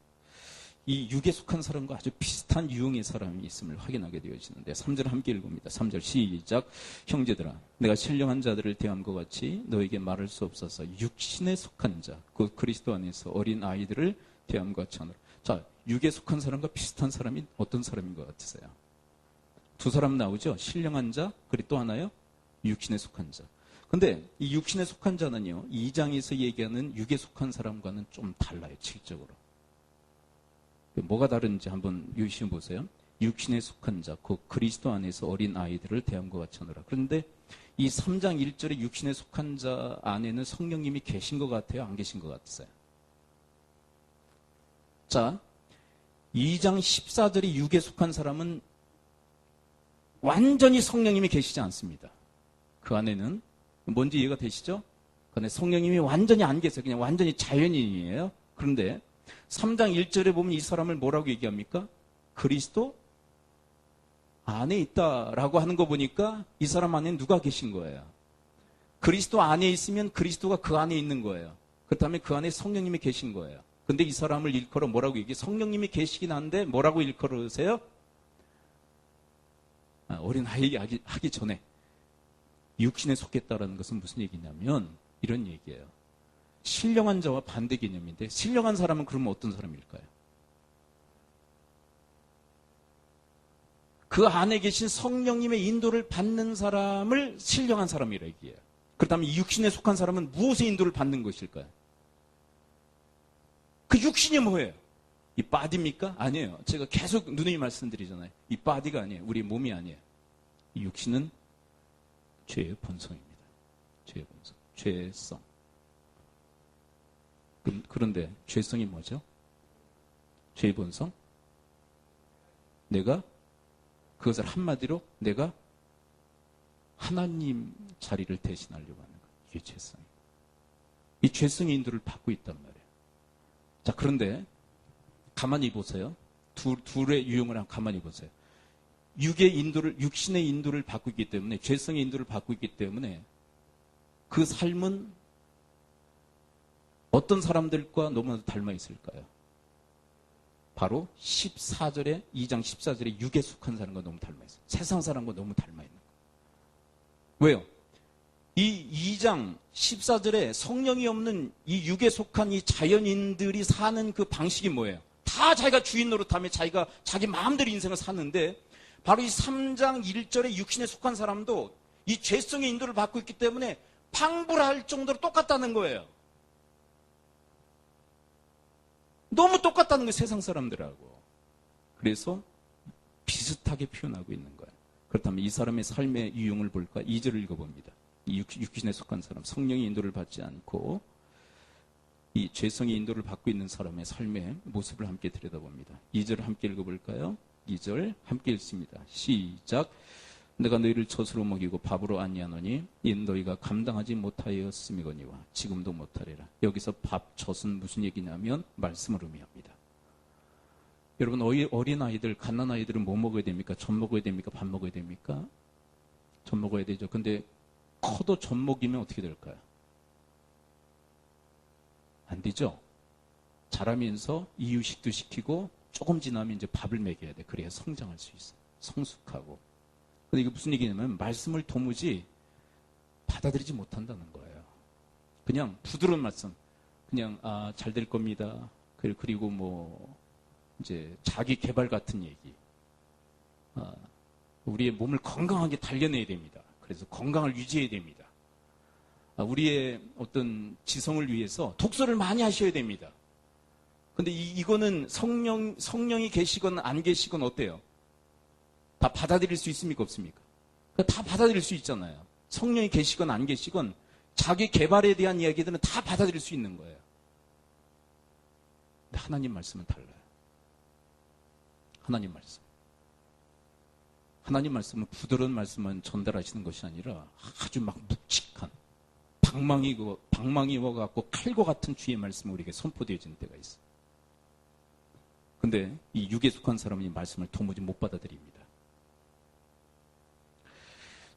이 육에 속한 사람과 아주 비슷한 유형의 사람이 있음을 확인하게 되어지는데 3절 함께 읽습니다. 3절 시작. 형제들아 내가 신령한 자들을 대함과 같이 너에게 말할 수 없어서 육신에 속한 자 그 그리스도 안에서 어린 아이들을 대함과 같이 하노라. 자, 육에 속한 사람과 비슷한 사람이 어떤 사람인 것 같으세요? 두 사람 나오죠. 신령한 자 그리고 또 하나요. 육신에 속한 자. 근데 이 육신에 속한 자는요. 2장에서 얘기하는 육에 속한 사람과는 좀 달라요. 질적으로. 뭐가 다른지 한번 유심히 보세요. 육신에 속한 자, 그 그리스도 안에서 어린 아이들을 대함과 같이 하노라. 그런데 이 3장 1절에 육신에 속한 자 안에는 성령님이 계신 것 같아요? 안 계신 것 같으세요? 자, 2장 14절에 육에 속한 사람은 완전히 성령님이 계시지 않습니다. 그 안에는 뭔지 이해가 되시죠? 그 안에 성령님이 완전히 안 계세요. 그냥 완전히 자연인이에요. 그런데 3장 1절에 보면 이 사람을 뭐라고 얘기합니까? 그리스도 안에 있다라고 하는 거 보니까 이 사람 안에 누가 계신 거예요? 그리스도 안에 있으면 그리스도가 그 안에 있는 거예요. 그렇다면 그 안에 성령님이 계신 거예요. 근데 이 사람을 일컬어 뭐라고 얘기해요? 성령님이 계시긴 한데 뭐라고 일컬으세요? 어린 아이 하기 전에 육신에 속했다라는 것은 무슨 얘기냐면 이런 얘기예요. 신령한 자와 반대 개념인데 신령한 사람은 그러면 어떤 사람일까요? 그 안에 계신 성령님의 인도를 받는 사람을 신령한 사람이라 얘기해요. 그렇다면 이 육신에 속한 사람은 무엇의 인도를 받는 것일까요? 그 육신이 뭐예요? 이 바디입니까? 아니에요. 제가 계속 누누이 말씀드리잖아요. 이 바디가 아니에요. 우리 몸이 아니에요. 이 육신은 죄의 본성입니다. 죄의 본성. 죄성. 그런데 죄성이 뭐죠? 죄의 본성? 내가 그것을 한마디로 내가 하나님 자리를 대신하려고 하는 거예요. 이게 죄성이에요. 이 죄성의 인도를 받고 있단 말이에요. 자, 그런데 가만히 보세요. 둘의 유형을 가만히 보세요. 육신의 인도를 받고 있기 때문에, 죄성의 인도를 받고 있기 때문에 그 삶은 어떤 사람들과 너무나도 닮아 있을까요? 바로 2장 14절에 육에 속한 사람과 너무 닮아 있어요. 세상 사람과 너무 닮아 있는 거예요. 왜요? 이 2장 14절에 성령이 없는 이 육에 속한 이 자연인들이 사는 그 방식이 뭐예요? 다 자기가 주인 노릇하며 자기가 자기 마음대로 인생을 사는데 바로 이 3장 1절에 육신에 속한 사람도 이 죄성의 인도를 받고 있기 때문에 방불할 정도로 똑같다는 거예요. 너무 똑같다는 거예요, 세상 사람들하고. 그래서 비슷하게 표현하고 있는 거예요. 그렇다면 이 사람의 삶의 유형을 볼까? 2절을 읽어봅니다. 이 육신에 속한 사람, 성령의 인도를 받지 않고 이 죄성의 인도를 받고 있는 사람의 삶의 모습을 함께 들여다봅니다. 2절 함께 읽어볼까요? 2절 함께 읽습니다. 시작. 내가 너희를 젖으로 먹이고 밥으로 안니하노니 이는 너희가 감당하지 못하였음이거니와 지금도 못하리라. 여기서 밥, 젖은 무슨 얘기냐면 말씀을 의미합니다. 여러분, 어린아이들, 갓난아이들은 뭐 먹어야 됩니까? 젖 먹어야 됩니까? 밥 먹어야 됩니까? 젖 먹어야 되죠. 근데 커도 젖 먹이면 어떻게 될까요? 안 되죠. 자라면서 이유식도 시키고 조금 지나면 이제 밥을 먹여야 돼. 그래야 성장할 수 있어. 성숙하고. 근데 이게 무슨 얘기냐면 말씀을 도무지 받아들이지 못한다는 거예요. 그냥 부드러운 말씀. 그냥 잘 될 겁니다. 그리고 뭐 이제 자기 개발 같은 얘기. 우리의 몸을 건강하게 단련해야 됩니다. 그래서 건강을 유지해야 됩니다. 우리의 어떤 지성을 위해서 독서를 많이 하셔야 됩니다. 근데 이거는 성령이 계시건 안 계시건 어때요? 다 받아들일 수 있습니까? 없습니까? 다 받아들일 수 있잖아요. 성령이 계시건 안 계시건 자기 개발에 대한 이야기들은 다 받아들일 수 있는 거예요. 근데 하나님 말씀은 달라요. 하나님 말씀. 하나님 말씀은 부드러운 말씀만 전달하시는 것이 아니라 아주 막 묵직한 방망이와 같고 칼과 같은 주의 말씀이 우리에게 선포되어지는 때가 있어요. 근데 이 육에 속한 사람은 이 말씀을 도무지 못 받아들입니다.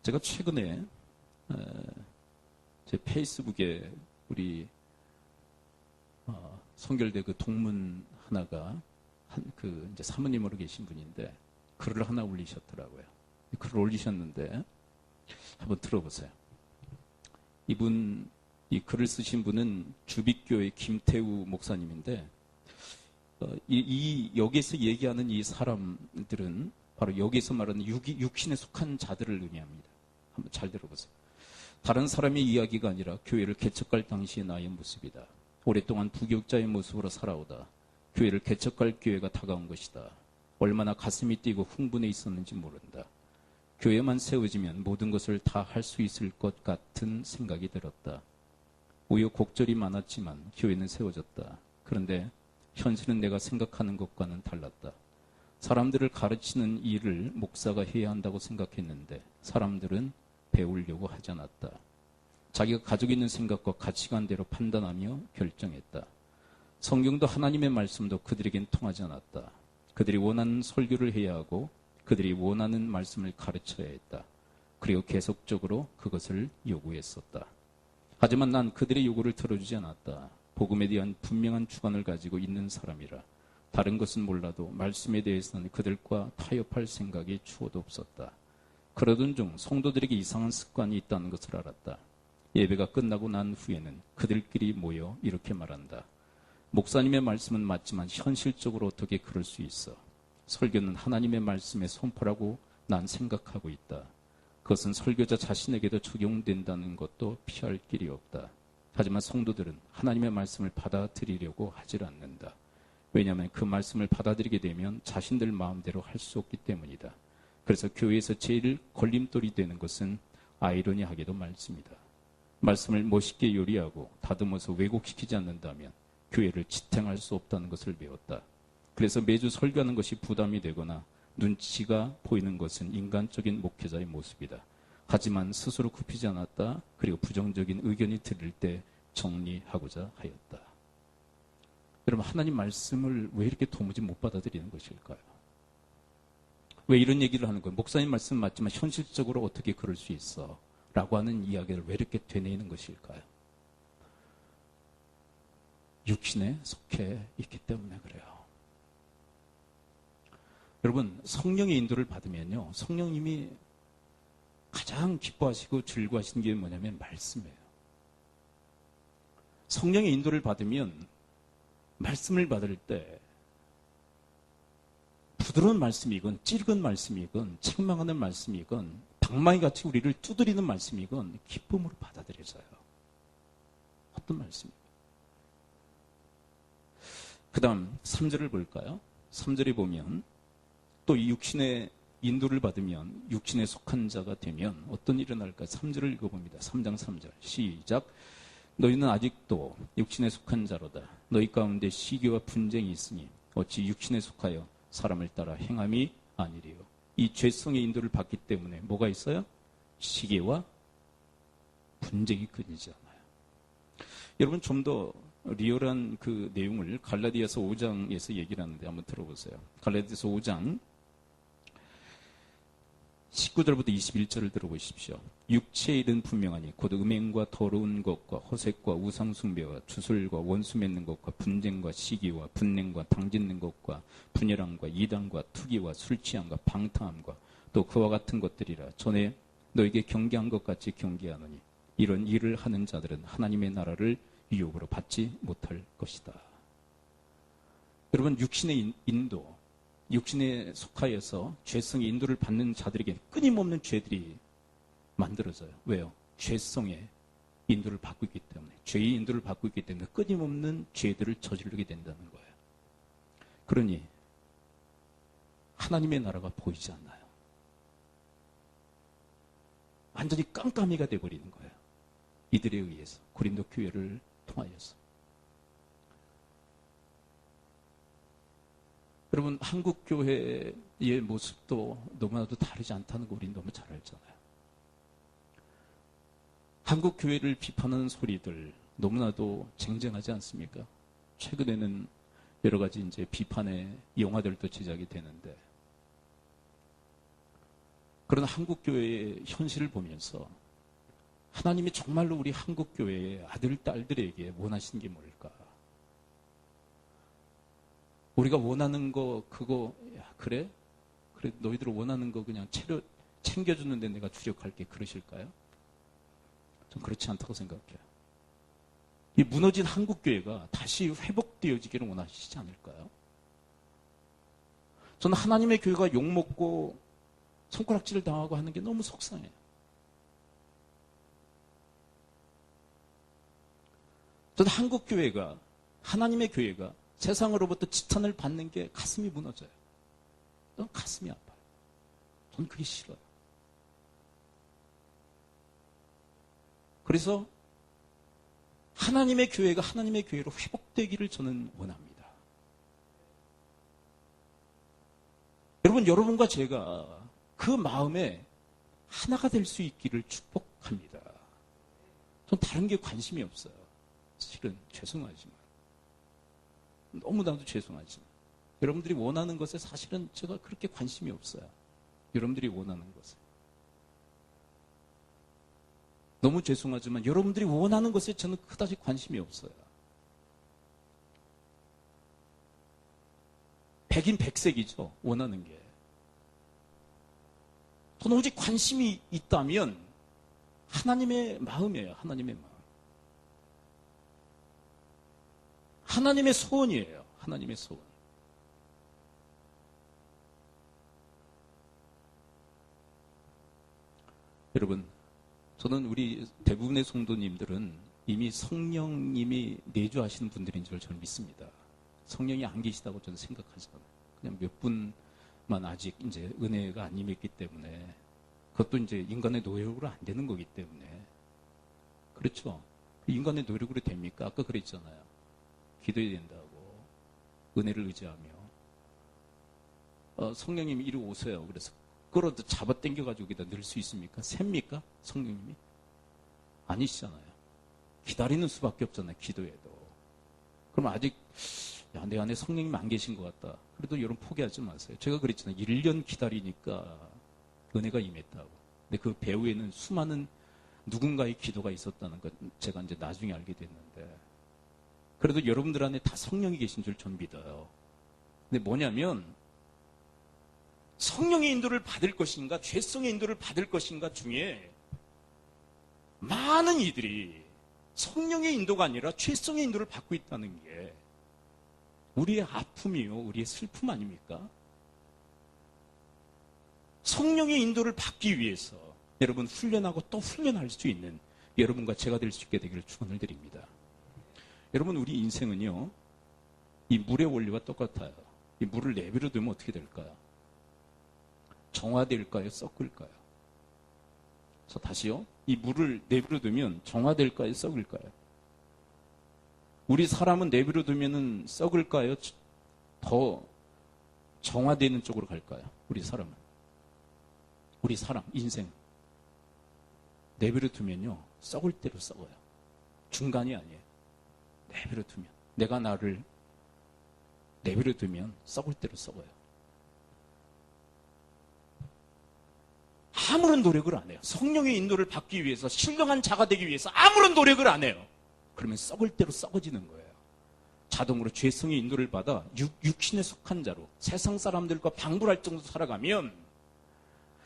제가 최근에 제 페이스북에 우리 성결대 그 동문 하나가 이제 사모님으로 계신 분인데 글을 하나 올리셨더라고요. 글을 올리셨는데 한번 들어보세요. 이 글을 쓰신 분은 주빛교회 김태우 목사님인데 여기에서 얘기하는 이 사람들은 바로 여기에서 말하는 육신에 속한 자들을 의미합니다. 한번 잘 들어보세요. 다른 사람의 이야기가 아니라 교회를 개척할 당시의 나의 모습이다. 오랫동안 부교육자의 모습으로 살아오다 교회를 개척할 기회가 다가온 것이다. 얼마나 가슴이 뛰고 흥분해 있었는지 모른다. 교회만 세워지면 모든 것을 다 할 수 있을 것 같은 생각이 들었다. 우여곡절이 많았지만 교회는 세워졌다. 그런데 현실은 내가 생각하는 것과는 달랐다. 사람들을 가르치는 일을 목사가 해야 한다고 생각했는데 사람들은 배우려고 하지 않았다. 자기가 가지고 있는 생각과 가치관대로 판단하며 결정했다. 성경도 하나님의 말씀도 그들에겐 통하지 않았다. 그들이 원하는 설교를 해야 하고 그들이 원하는 말씀을 가르쳐야 했다. 그리고 계속적으로 그것을 요구했었다. 하지만 난 그들의 요구를 들어주지 않았다. 복음에 대한 분명한 주관을 가지고 있는 사람이라 다른 것은 몰라도 말씀에 대해서는 그들과 타협할 생각이 추호도 없었다. 그러던 중 성도들에게 이상한 습관이 있다는 것을 알았다. 예배가 끝나고 난 후에는 그들끼리 모여 이렇게 말한다. 목사님의 말씀은 맞지만 현실적으로 어떻게 그럴 수 있어? 설교는 하나님의 말씀의 선포라고 난 생각하고 있다. 그것은 설교자 자신에게도 적용된다는 것도 피할 길이 없다. 하지만 성도들은 하나님의 말씀을 받아들이려고 하질 않는다. 왜냐하면 그 말씀을 받아들이게 되면 자신들 마음대로 할 수 없기 때문이다. 그래서 교회에서 제일 걸림돌이 되는 것은 아이러니하게도 말씀이다. 말씀을 멋있게 요리하고 다듬어서 왜곡시키지 않는다면 교회를 지탱할 수 없다는 것을 배웠다. 그래서 매주 설교하는 것이 부담이 되거나 눈치가 보이는 것은 인간적인 목회자의 모습이다. 하지만 스스로 굽히지 않았다. 그리고 부정적인 의견이 들릴 때 정리하고자 하였다. 여러분, 하나님 말씀을 왜 이렇게 도무지 못 받아들이는 것일까요? 왜 이런 얘기를 하는 거예요? 목사님 말씀 맞지만 현실적으로 어떻게 그럴 수 있어? 라고 하는 이야기를 왜 이렇게 되뇌이는 것일까요? 육신에 속해 있기 때문에 그래요. 여러분, 성령의 인도를 받으면요, 성령님이 가장 기뻐하시고 즐거워하시는 게 뭐냐면 말씀이에요. 성령의 인도를 받으면 말씀을 받을 때 부드러운 말씀이건 찔근 말씀이건 책망하는 말씀이건 방망이같이 우리를 두드리는 말씀이건 기쁨으로 받아들여져요. 어떤 말씀이에요? 그 다음 3절을 볼까요? 3절에 보면 또 이 육신의 인도를 받으면 육신에 속한 자가 되면 어떤 일이 일어날까? 3절을 읽어봅니다. 3장 3절 시작. 너희는 아직도 육신에 속한 자로다. 너희 가운데 시기와 분쟁이 있으니 어찌 육신에 속하여 사람을 따라 행함이 아니리요. 이 죄성의 인도를 받기 때문에 뭐가 있어요? 시기와 분쟁이 끊이지 않아요. 여러분, 좀 더 리얼한 그 내용을 갈라디아서 5장에서 얘기를 하는데 한번 들어보세요. 갈라디아서 5장 19절부터 21절을 들어보십시오. 육체의 일은 분명하니 곧 음행과 더러운 것과 허색과 우상숭배와 주술과 원수 맺는 것과 분쟁과 시기와 분냉과 당짓는 것과 분열함과 이단과 투기와 술취함과 방탕함과 또 그와 같은 것들이라. 전에 너에게 경계한 것 같이 경계하노니 이런 일을 하는 자들은 하나님의 나라를 유혹으로 받지 못할 것이다. 여러분, 육신의 인도, 육신에 속하여서 죄성의 인도를 받는 자들에게 끊임없는 죄들이 만들어져요. 왜요? 죄성의 인도를 받고 있기 때문에, 죄의 인도를 받고 있기 때문에 끊임없는 죄들을 저지르게 된다는 거예요. 그러니 하나님의 나라가 보이지 않나요? 완전히 깜깜이가 돼버리는 거예요. 이들에 의해서, 고린도 교회를 통하여서. 여러분, 한국 교회의 모습도 너무나도 다르지 않다는 거 우리는 너무 잘 알잖아요. 한국 교회를 비판하는 소리들 너무나도 쟁쟁하지 않습니까? 최근에는 여러 가지 이제 비판의 영화들도 제작이 되는데, 그런 한국 교회의 현실을 보면서 하나님이 정말로 우리 한국 교회의 아들, 딸들에게 원하시는 게 뭘까? 우리가 원하는 거 그거 그래 너희들 원하는 거 그냥 챙겨주는데 내가 주력할게, 그러실까요? 전 그렇지 않다고 생각해요. 이 무너진 한국 교회가 다시 회복되어지기를 원하시지 않을까요? 저는 하나님의 교회가 욕먹고 손가락질을 당하고 하는 게 너무 속상해요. 저는 한국 교회가, 하나님의 교회가 세상으로부터 지탄을 받는 게 가슴이 무너져요. 너무 가슴이 아파요. 저는 그게 싫어요. 그래서 하나님의 교회가 하나님의 교회로 회복되기를 저는 원합니다. 여러분과 제가 그 마음에 하나가 될 수 있기를 축복합니다. 전 다른 게 관심이 없어요. 실은 죄송하지만, 너무나도 죄송하지만 여러분들이 원하는 것에 사실은 제가 그렇게 관심이 없어요. 여러분들이 원하는 것에. 너무 죄송하지만 여러분들이 원하는 것에 저는 그다지 관심이 없어요. 백인 백색이죠, 원하는 게. 저는 오직 관심이 있다면 하나님의 마음이에요. 하나님의 마음. 하나님의 소원이에요. 하나님의 소원. 여러분, 저는 우리 대부분의 성도님들은 이미 성령님이 내주하시는 분들인 줄 저는 믿습니다. 성령이 안 계시다고 저는 생각하지 않아요. 그냥 몇 분만 아직 이제 은혜가 안 임했기 때문에, 그것도 이제 인간의 노력으로 안 되는 거기 때문에. 그렇죠? 인간의 노력으로 됩니까? 아까 그랬잖아요. 기도해야 된다고. 은혜를 의지하며. 성령님이 이리 오세요. 그래서 끌어도 잡아 당겨가지고 여기다 넣을 수 있습니까? 셉니까? 성령님이? 아니시잖아요. 기다리는 수밖에 없잖아요. 기도해도. 그럼 아직 내 안에 성령님 안 계신 것 같다. 그래도 여러분 포기하지 마세요. 제가 그랬잖아요. 1년 기다리니까 은혜가 임했다고. 근데 그 배후에는 수많은 누군가의 기도가 있었다는 것 제가 이제 나중에 알게 됐는데, 그래도 여러분들 안에 다 성령이 계신 줄 전 믿어요. 근데 뭐냐면, 성령의 인도를 받을 것인가 죄성의 인도를 받을 것인가 중에 많은 이들이 성령의 인도가 아니라 죄성의 인도를 받고 있다는 게 우리의 아픔이요, 우리의 슬픔 아닙니까? 성령의 인도를 받기 위해서 여러분 훈련하고 또 훈련할 수 있는 여러분과 제가 될 수 있게 되기를 축원을 드립니다. 여러분, 우리 인생은요, 이 물의 원리와 똑같아요. 이 물을 내버려 두면 어떻게 될까요? 정화될까요? 썩을까요? 저 다시요. 이 물을 내버려 두면 정화될까요? 썩을까요? 우리 사람은 내버려 두면은 썩을까요? 더 정화되는 쪽으로 갈까요? 우리 사람은. 우리 사람, 인생. 내버려 두면요, 썩을 대로 썩어요. 중간이 아니에요. 내버려 두면. 내가 나를 내버려 두면 썩을 대로 썩어요. 아무런 노력을 안 해요. 성령의 인도를 받기 위해서, 신령한 자가 되기 위해서 아무런 노력을 안 해요. 그러면 썩을 대로 썩어지는 거예요. 자동으로 죄성의 인도를 받아 육신에 속한 자로 세상 사람들과 방불할 정도로 살아가면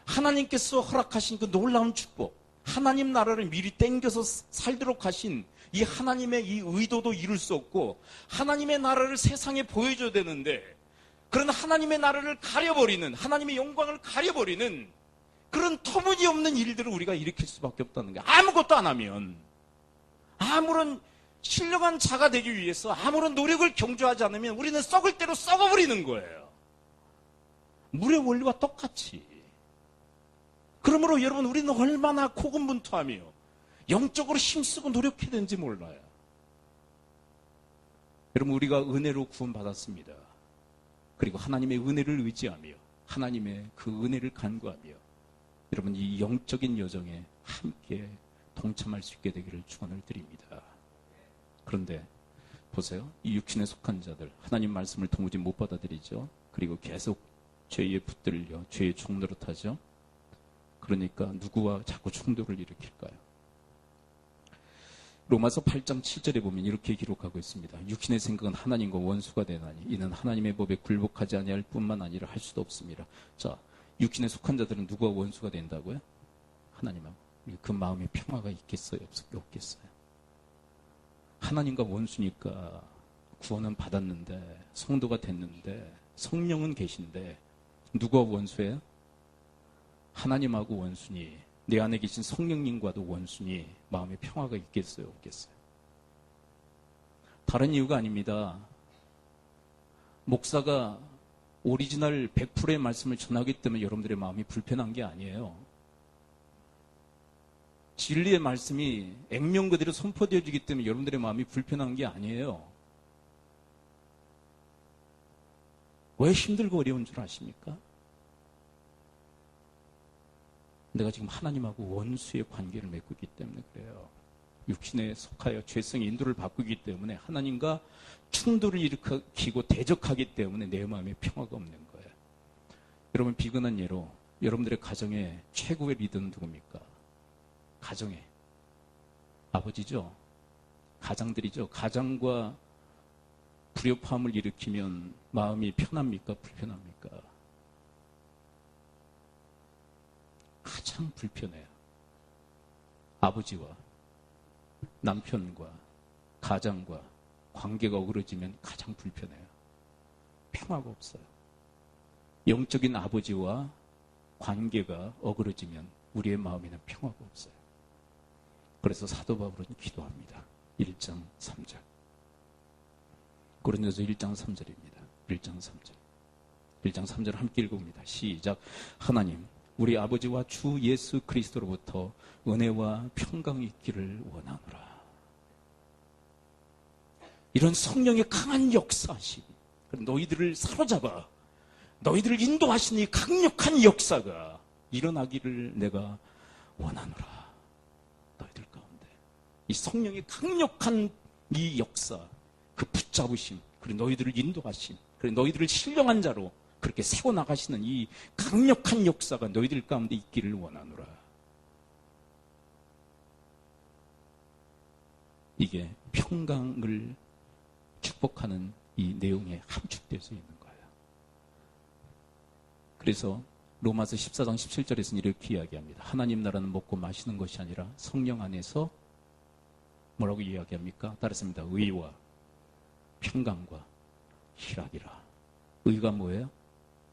하나님께서 허락하신 그 놀라운 축복, 하나님 나라를 미리 땡겨서 살도록 하신 이 하나님의 이 의도도 이룰 수 없고, 하나님의 나라를 세상에 보여줘야 되는데, 그런 하나님의 나라를 가려버리는, 하나님의 영광을 가려버리는 그런 터무니없는 일들을 우리가 일으킬 수밖에 없다는 거예요. 아무것도 안 하면, 아무런 신령한 자가 되기 위해서 아무런 노력을 경주하지 않으면 우리는 썩을 대로 썩어버리는 거예요. 물의 원리와 똑같이. 그러므로 여러분, 우리는 얼마나 고군분투하며 영적으로 힘쓰고 노력해야 되는지 몰라요. 여러분, 우리가 은혜로 구원받았습니다. 그리고 하나님의 은혜를 의지하며 하나님의 그 은혜를 간구하며 여러분, 이 영적인 여정에 함께 동참할 수 있게 되기를 축원을 드립니다. 그런데 보세요. 이 육신에 속한 자들, 하나님 말씀을 도무지 못 받아들이죠. 그리고 계속 죄에 붙들려 죄의 종노릇하죠. 그러니까 누구와 자꾸 충돌을 일으킬까요? 로마서 8장 7절에 보면 이렇게 기록하고 있습니다. 육신의 생각은 하나님과 원수가 되나니 이는 하나님의 법에 굴복하지 아니할 뿐만 아니라 할 수도 없습니다. 자, 육신에 속한 자들은 누구와 원수가 된다고요? 하나님하고. 그 마음에 평화가 있겠어요? 없겠어요? 하나님과 원수니까 구원은 받았는데 성도가 됐는데 성령은 계신데 누구와 원수예요? 하나님하고 원수니 내 안에 계신 성령님과도 원수니 마음에 평화가 있겠어요? 없겠어요? 다른 이유가 아닙니다. 목사가 오리지널 100%의 말씀을 전하기 때문에 여러분들의 마음이 불편한 게 아니에요. 진리의 말씀이 액면 그대로 선포되어지기 때문에 여러분들의 마음이 불편한 게 아니에요. 왜 힘들고 어려운 줄 아십니까? 내가 지금 하나님하고 원수의 관계를 맺고 있기 때문에 그래요. 육신에 속하여 죄성의 인도를 받고 있기 때문에 하나님과 충돌을 일으키고 대적하기 때문에 내 마음에 평화가 없는 거예요. 여러분, 비근한 예로 여러분들의 가정의 최고의 리더는 누굽니까? 가정의 아버지죠. 가장들이죠. 가장과 불협화음을 일으키면 마음이 편합니까? 불편합니까? 가장 불편해요. 아버지와 남편과 가장과 관계가 어그러지면 가장 불편해요. 평화가 없어요. 영적인 아버지와 관계가 어그러지면 우리의 마음에는 평화가 없어요. 그래서 사도 바울은 기도합니다. 1장 3절. 고린도서 1장 3절입니다. 1장 3절. 1장 3절 함께 읽어봅니다. 시작. 하나님, 우리 아버지와 주 예수 그리스도로부터 은혜와 평강이 있기를 원하노라. 이런 성령의 강한 역사심, 너희들을 사로잡아 너희들을 인도하시는 이 강력한 역사가 일어나기를 내가 원하노라. 너희들 가운데 이 성령의 강력한 이 역사, 그 붙잡으심, 그리고 너희들을 인도하심, 그리고 너희들을 신령한 자로 그렇게 세워나가시는 이 강력한 역사가 너희들 가운데 있기를 원하노라. 이게 평강을 축복하는 이 내용에 함축되어져 있는 거예요. 그래서 로마서 14장 17절에서는 이렇게 이야기합니다. 하나님 나라는 먹고 마시는 것이 아니라 성령 안에서 뭐라고 이야기합니까? 따르습니다. 의와 평강과 희락이라. 의가 뭐예요?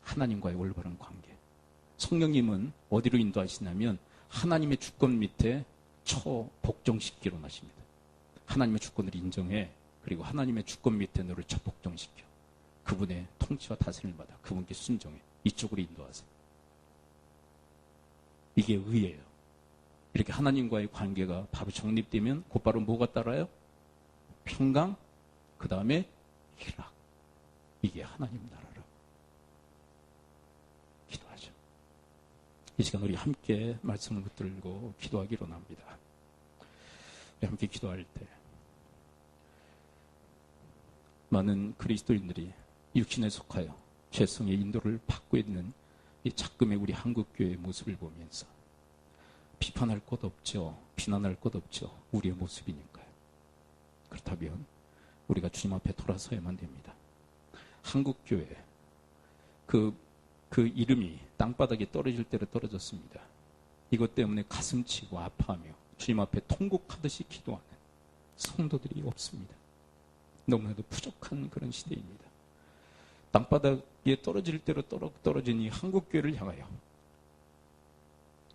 하나님과의 올바른 관계. 성령님은 어디로 인도하시냐면 하나님의 주권 밑에 처복종시키러 나십니다. 하나님의 주권을 인정해. 그리고 하나님의 주권 밑에 너를 처복종시켜. 그분의 통치와 다스림을 받아. 그분께 순종해. 이쪽으로 인도하세요. 이게 의예요. 이렇게 하나님과의 관계가 바로 정립되면 곧바로 뭐가 따라요? 평강, 그 다음에 희락. 이게 하나님 나라라고 기도하죠. 이 시간 우리 함께 말씀을 붙들고 기도하기로 합니다. 우리 함께 기도할 때 많은 그리스도인들이 육신에 속하여 죄성의 인도를 받고 있는 이 작금의 우리 한국교회의 모습을 보면서 비판할 것 없죠. 비난할 것 없죠. 우리의 모습이니까요. 그렇다면 우리가 주님 앞에 돌아서야만 됩니다. 한국교회 그 이름이 땅바닥에 떨어질 대로 떨어졌습니다. 이것 때문에 가슴치고 아파하며 주님 앞에 통곡하듯이 기도하는 성도들이 없습니다. 너무나도 부족한 그런 시대입니다. 땅바닥에 떨어질 대로 떨어진 이 한국교회를 향하여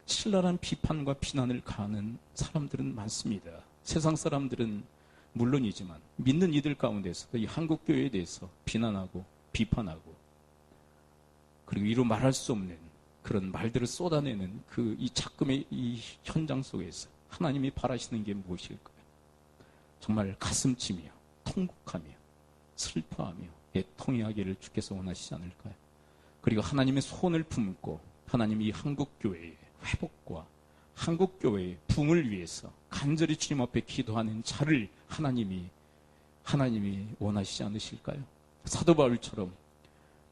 신랄한 비판과 비난을 가하는 사람들은 많습니다. 세상 사람들은 물론이지만 믿는 이들 가운데서도 이 한국교회에 대해서 비난하고 비판하고 그리고 이루 말할 수 없는 그런 말들을 쏟아내는 이 작금의 이 현장 속에서 하나님이 바라시는 게 무엇일까요? 정말 가슴치며 통곡하며 슬퍼하며 애통해하기를 주께서 원하시지 않을까요? 그리고 하나님의 손을 품고 하나님이 한국교회의 회복과 한국교회의 붕을 위해서 간절히 주님 앞에 기도하는 자를 하나님이 원하시지 않으실까요? 사도 바울처럼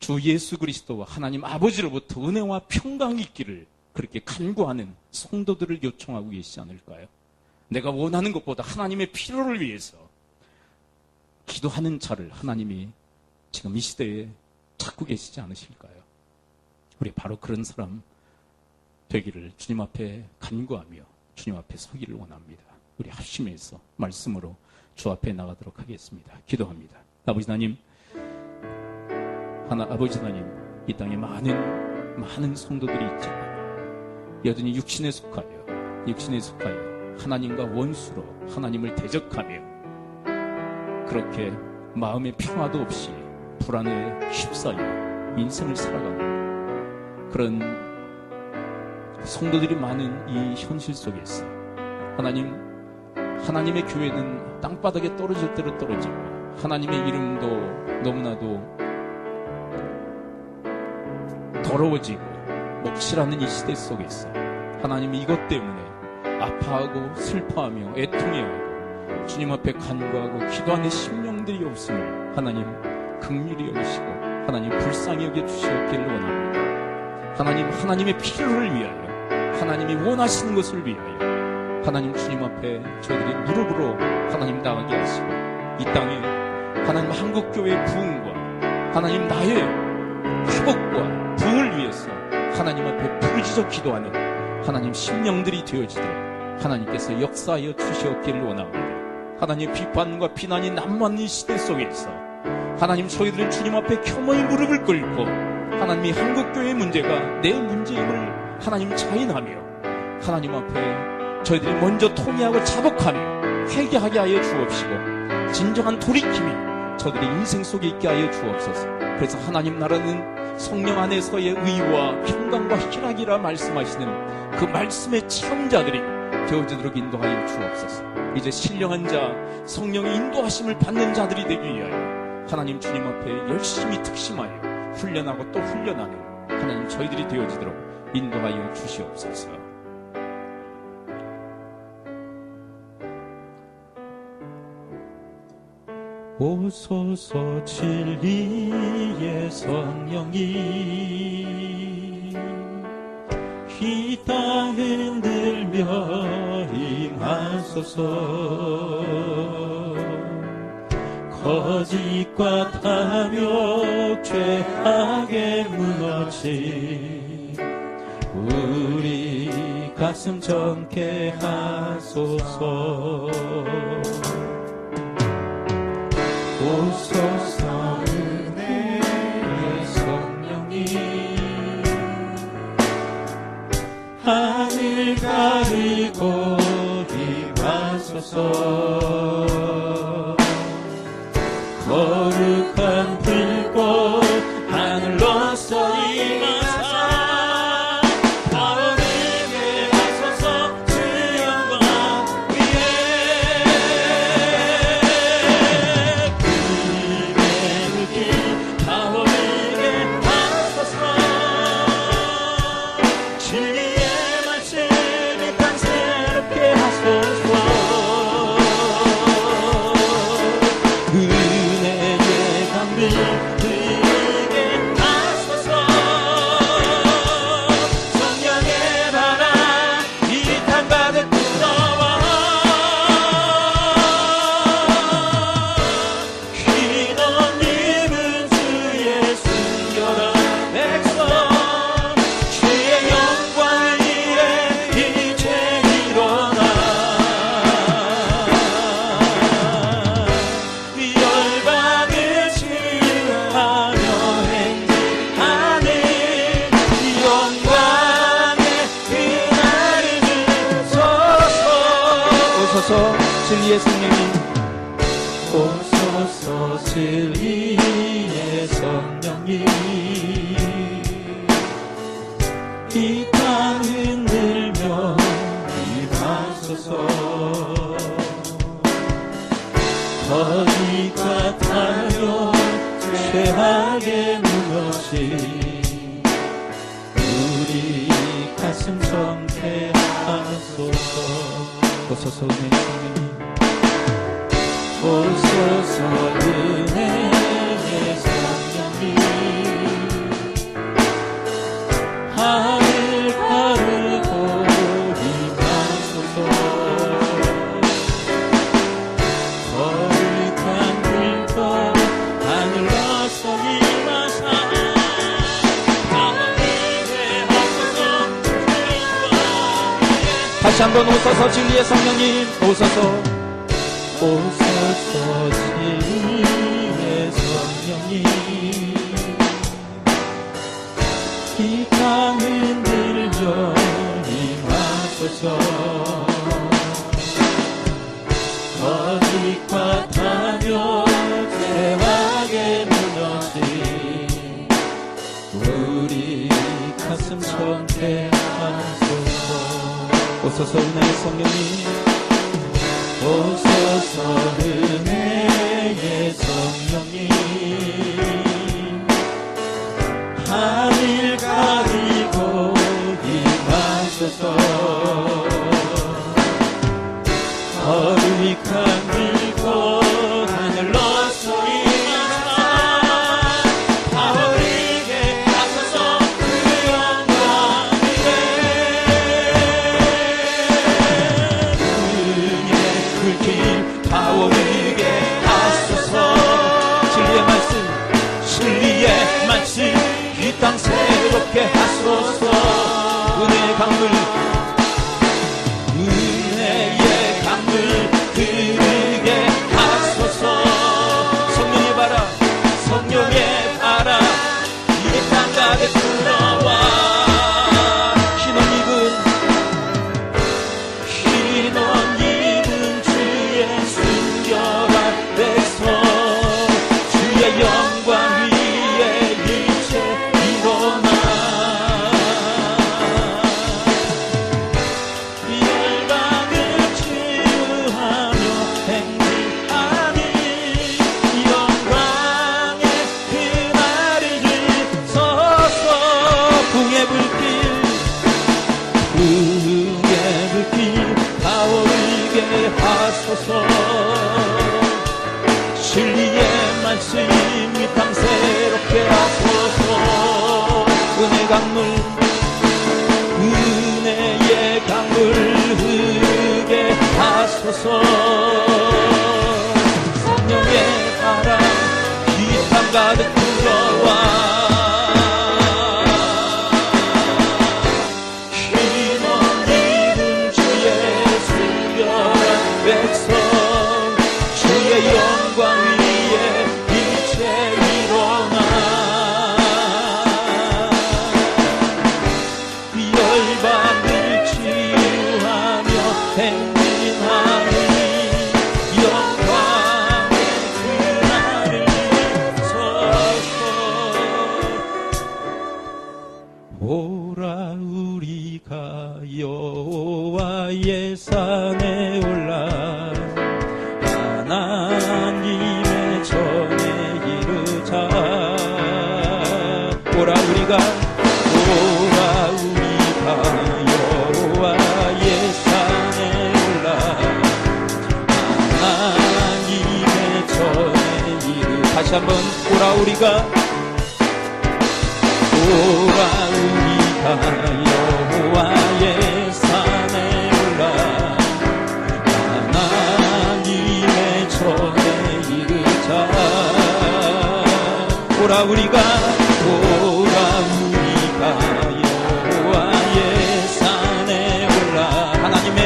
주 예수 그리스도와 하나님 아버지로부터 은혜와 평강이 있기를 그렇게 간구하는 성도들을 요청하고 계시지 않을까요? 내가 원하는 것보다 하나님의 필요를 위해서 기도하는 자를 하나님이 지금 이 시대에 찾고 계시지 않으실까요? 우리 바로 그런 사람 되기를 주님 앞에 간구하며 주님 앞에 서기를 원합니다. 우리 합심해서 말씀으로 주 앞에 나가도록 하겠습니다. 기도합니다. 아버지 하나님, 이 땅에 많은 성도들이 있지만 여전히 육신에 속하여 하나님과 원수로 하나님을 대적하며 그렇게 마음의 평화도 없이 불안에 휩싸여 인생을 살아가는 그런 성도들이 많은 이 현실 속에서 하나님의 교회는 땅바닥에 떨어질 대로 떨어지고 하나님의 이름도 너무나도 더러워지고 먹칠하는 이 시대 속에서 하나님이 이것 때문에 아파하고 슬퍼하며 애통해하고 주님 앞에 간구하고 기도하는 심령들이 없음을 하나님 긍휼히 여기시고 하나님 불쌍히 여겨주시옵기를 원합니다. 하나님의 필요를 위하여 하나님이 원하시는 것을 위하여 하나님 주님 앞에 저희들이 무릎으로 하나님 나가게 하시고 이 땅에 하나님 한국교회의 부흥과 하나님 나의 회복과 부흥을 위해서 하나님 앞에 부르짖어 기도하는 하나님 심령들이 되어지도록 하나님께서 역사하여 주시옵기를 원합니다. 하나님 비판과 비난이 난무하는 이 시대 속에서 하나님 저희들은 주님 앞에 겸허히 무릎을 꿇고 하나님이 한국교회의 문제가 내 문제임을 하나님 자인하며 하나님 앞에 저희들이 먼저 통회하고 자복하며 회개하게 하여 주옵시고 진정한 돌이킴이 저들의 인생 속에 있게 하여 주옵소서. 그래서 하나님 나라는 성령 안에서의 의와 평강과 희락이라 말씀하시는 그 말씀의 체험자들이 되어지도록 인도하여 주옵소서. 이제 신령한 자, 성령의 인도하심을 받는 자들이 되기 위하여 하나님 주님 앞에 열심히 특심하여 훈련하고 또 훈련하는 하나님 저희들이 되어지도록 인도하여 주시옵소서. 오소서 진리의 성령이 이 땅 흔들며 임하소서. 거짓과 탐욕 죄악에 무너진 우리 가슴 젊게 하소서. 오소서 은혜의 성령이 하늘 가르고 임하소서. 거룩한 불꽃 하늘로서 임하사 가운데 하소서. 주 영광 위에 그의 길 타오르게 하소서. 진리의 말씀이 땅 새롭게 하소서. 진리의 성령이 오소서. 진리의 성령이 이 땅 흔들며 임하소서. 거짓과 탐욕 죄악에 무너진 우리 가슴 젊게 하소서. 오소서 은혜의 성령님, 오소서 은혜의 성령님, 하늘 가르고 임하소서. 거룩한 불과 하늘로서 임하사 하늘에 하소서. 다시 한번 오소서 진리의 성령님, 오소서. 오소서 진리의 성령님, 이 땅 흔들며 임하소서. 거짓과 타며 죄악에 무너진 우리 가슴 정케하소서. 오소서 은혜의 성령님, 오소서 은혜의 성령님, 하늘 가리고 임하소서. 거룩한 불꽃 하늘로서 임하사 타오르게 하소서. 그 영광 위에 불길 타오르게 하소서. 진리의 말씀 이 땅 새롭게 하소서. 은혜의 강물, 은혜의 강물 흐르게 하소서. 성령의 바람, 성령의 바람 이 땅 가득 불어와 흰옷 입은 주의 순결한 백성, 주의 영광 위에 일체 일어나 열방을 치유하며 행진하니 영광의 그날을 서서. 궁의 불길, 궁의 불길 타오르게 하소서. 진리의 말씀 이 땅 새롭게 하소서. 은혜의 강물, 은혜의 강물 흐르게 하소서. 성령의 바람 이 땅 가득 불어와 흰옷 입은 주의 순결한 백성, 주의 영광 위에 일체 일어나 열방을 치유하며 행진하니 영광의 그날을 서서. 오라 우리가 여호와의 산에 올라 하나님의 전에 이르자. 오라 우리가 여호와의 산에 올라 하나님의 전에 이르자. 다시 한번 오라 우리가 여호와의 산에 올라 하나님의 전에 이르자. 오라 우리가 여호와의 산에 올라 하나님의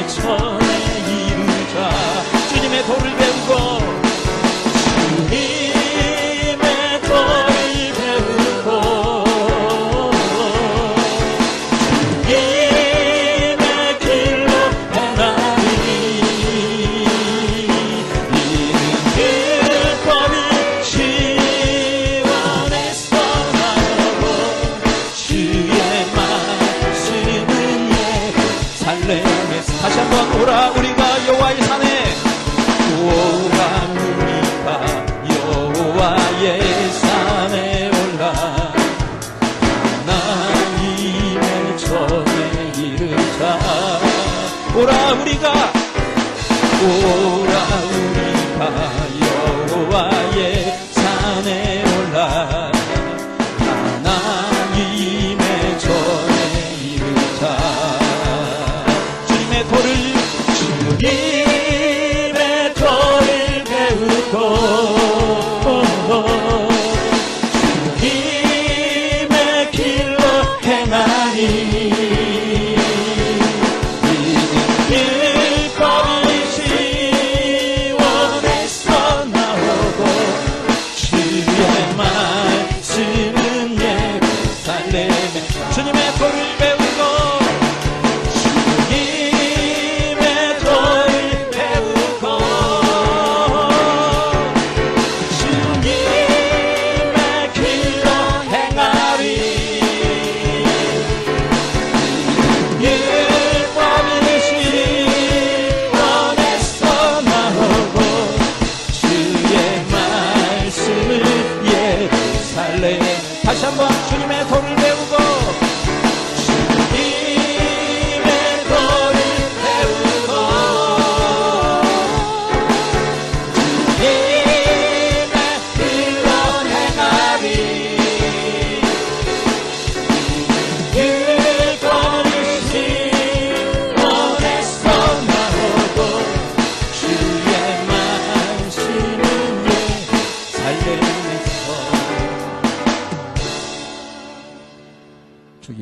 전에 이르자. 주님의 도를 배우고 주님의 도를 배우고 주님의 길로 행하니 이는 율법이 시원해서 하고 주의 말씀은 살렘에서. 다시 한번 오라 우리가 여호와의 산에, 오라 우리가 여호와의 산에 올라 하나님의 전에 이르자.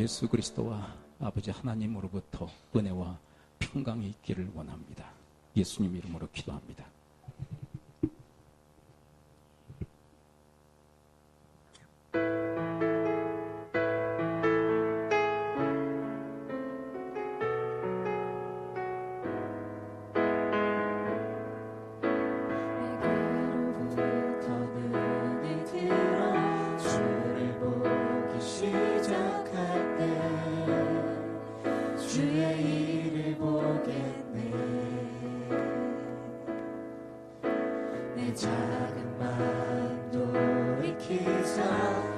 예수 그리스도와 아버지 하나님으로부터 은혜와 평강이 있기를 원합니다. 예수님 이름으로 기도합니다. 주의 일을 보겠네. 내 작은 마음 돌이키사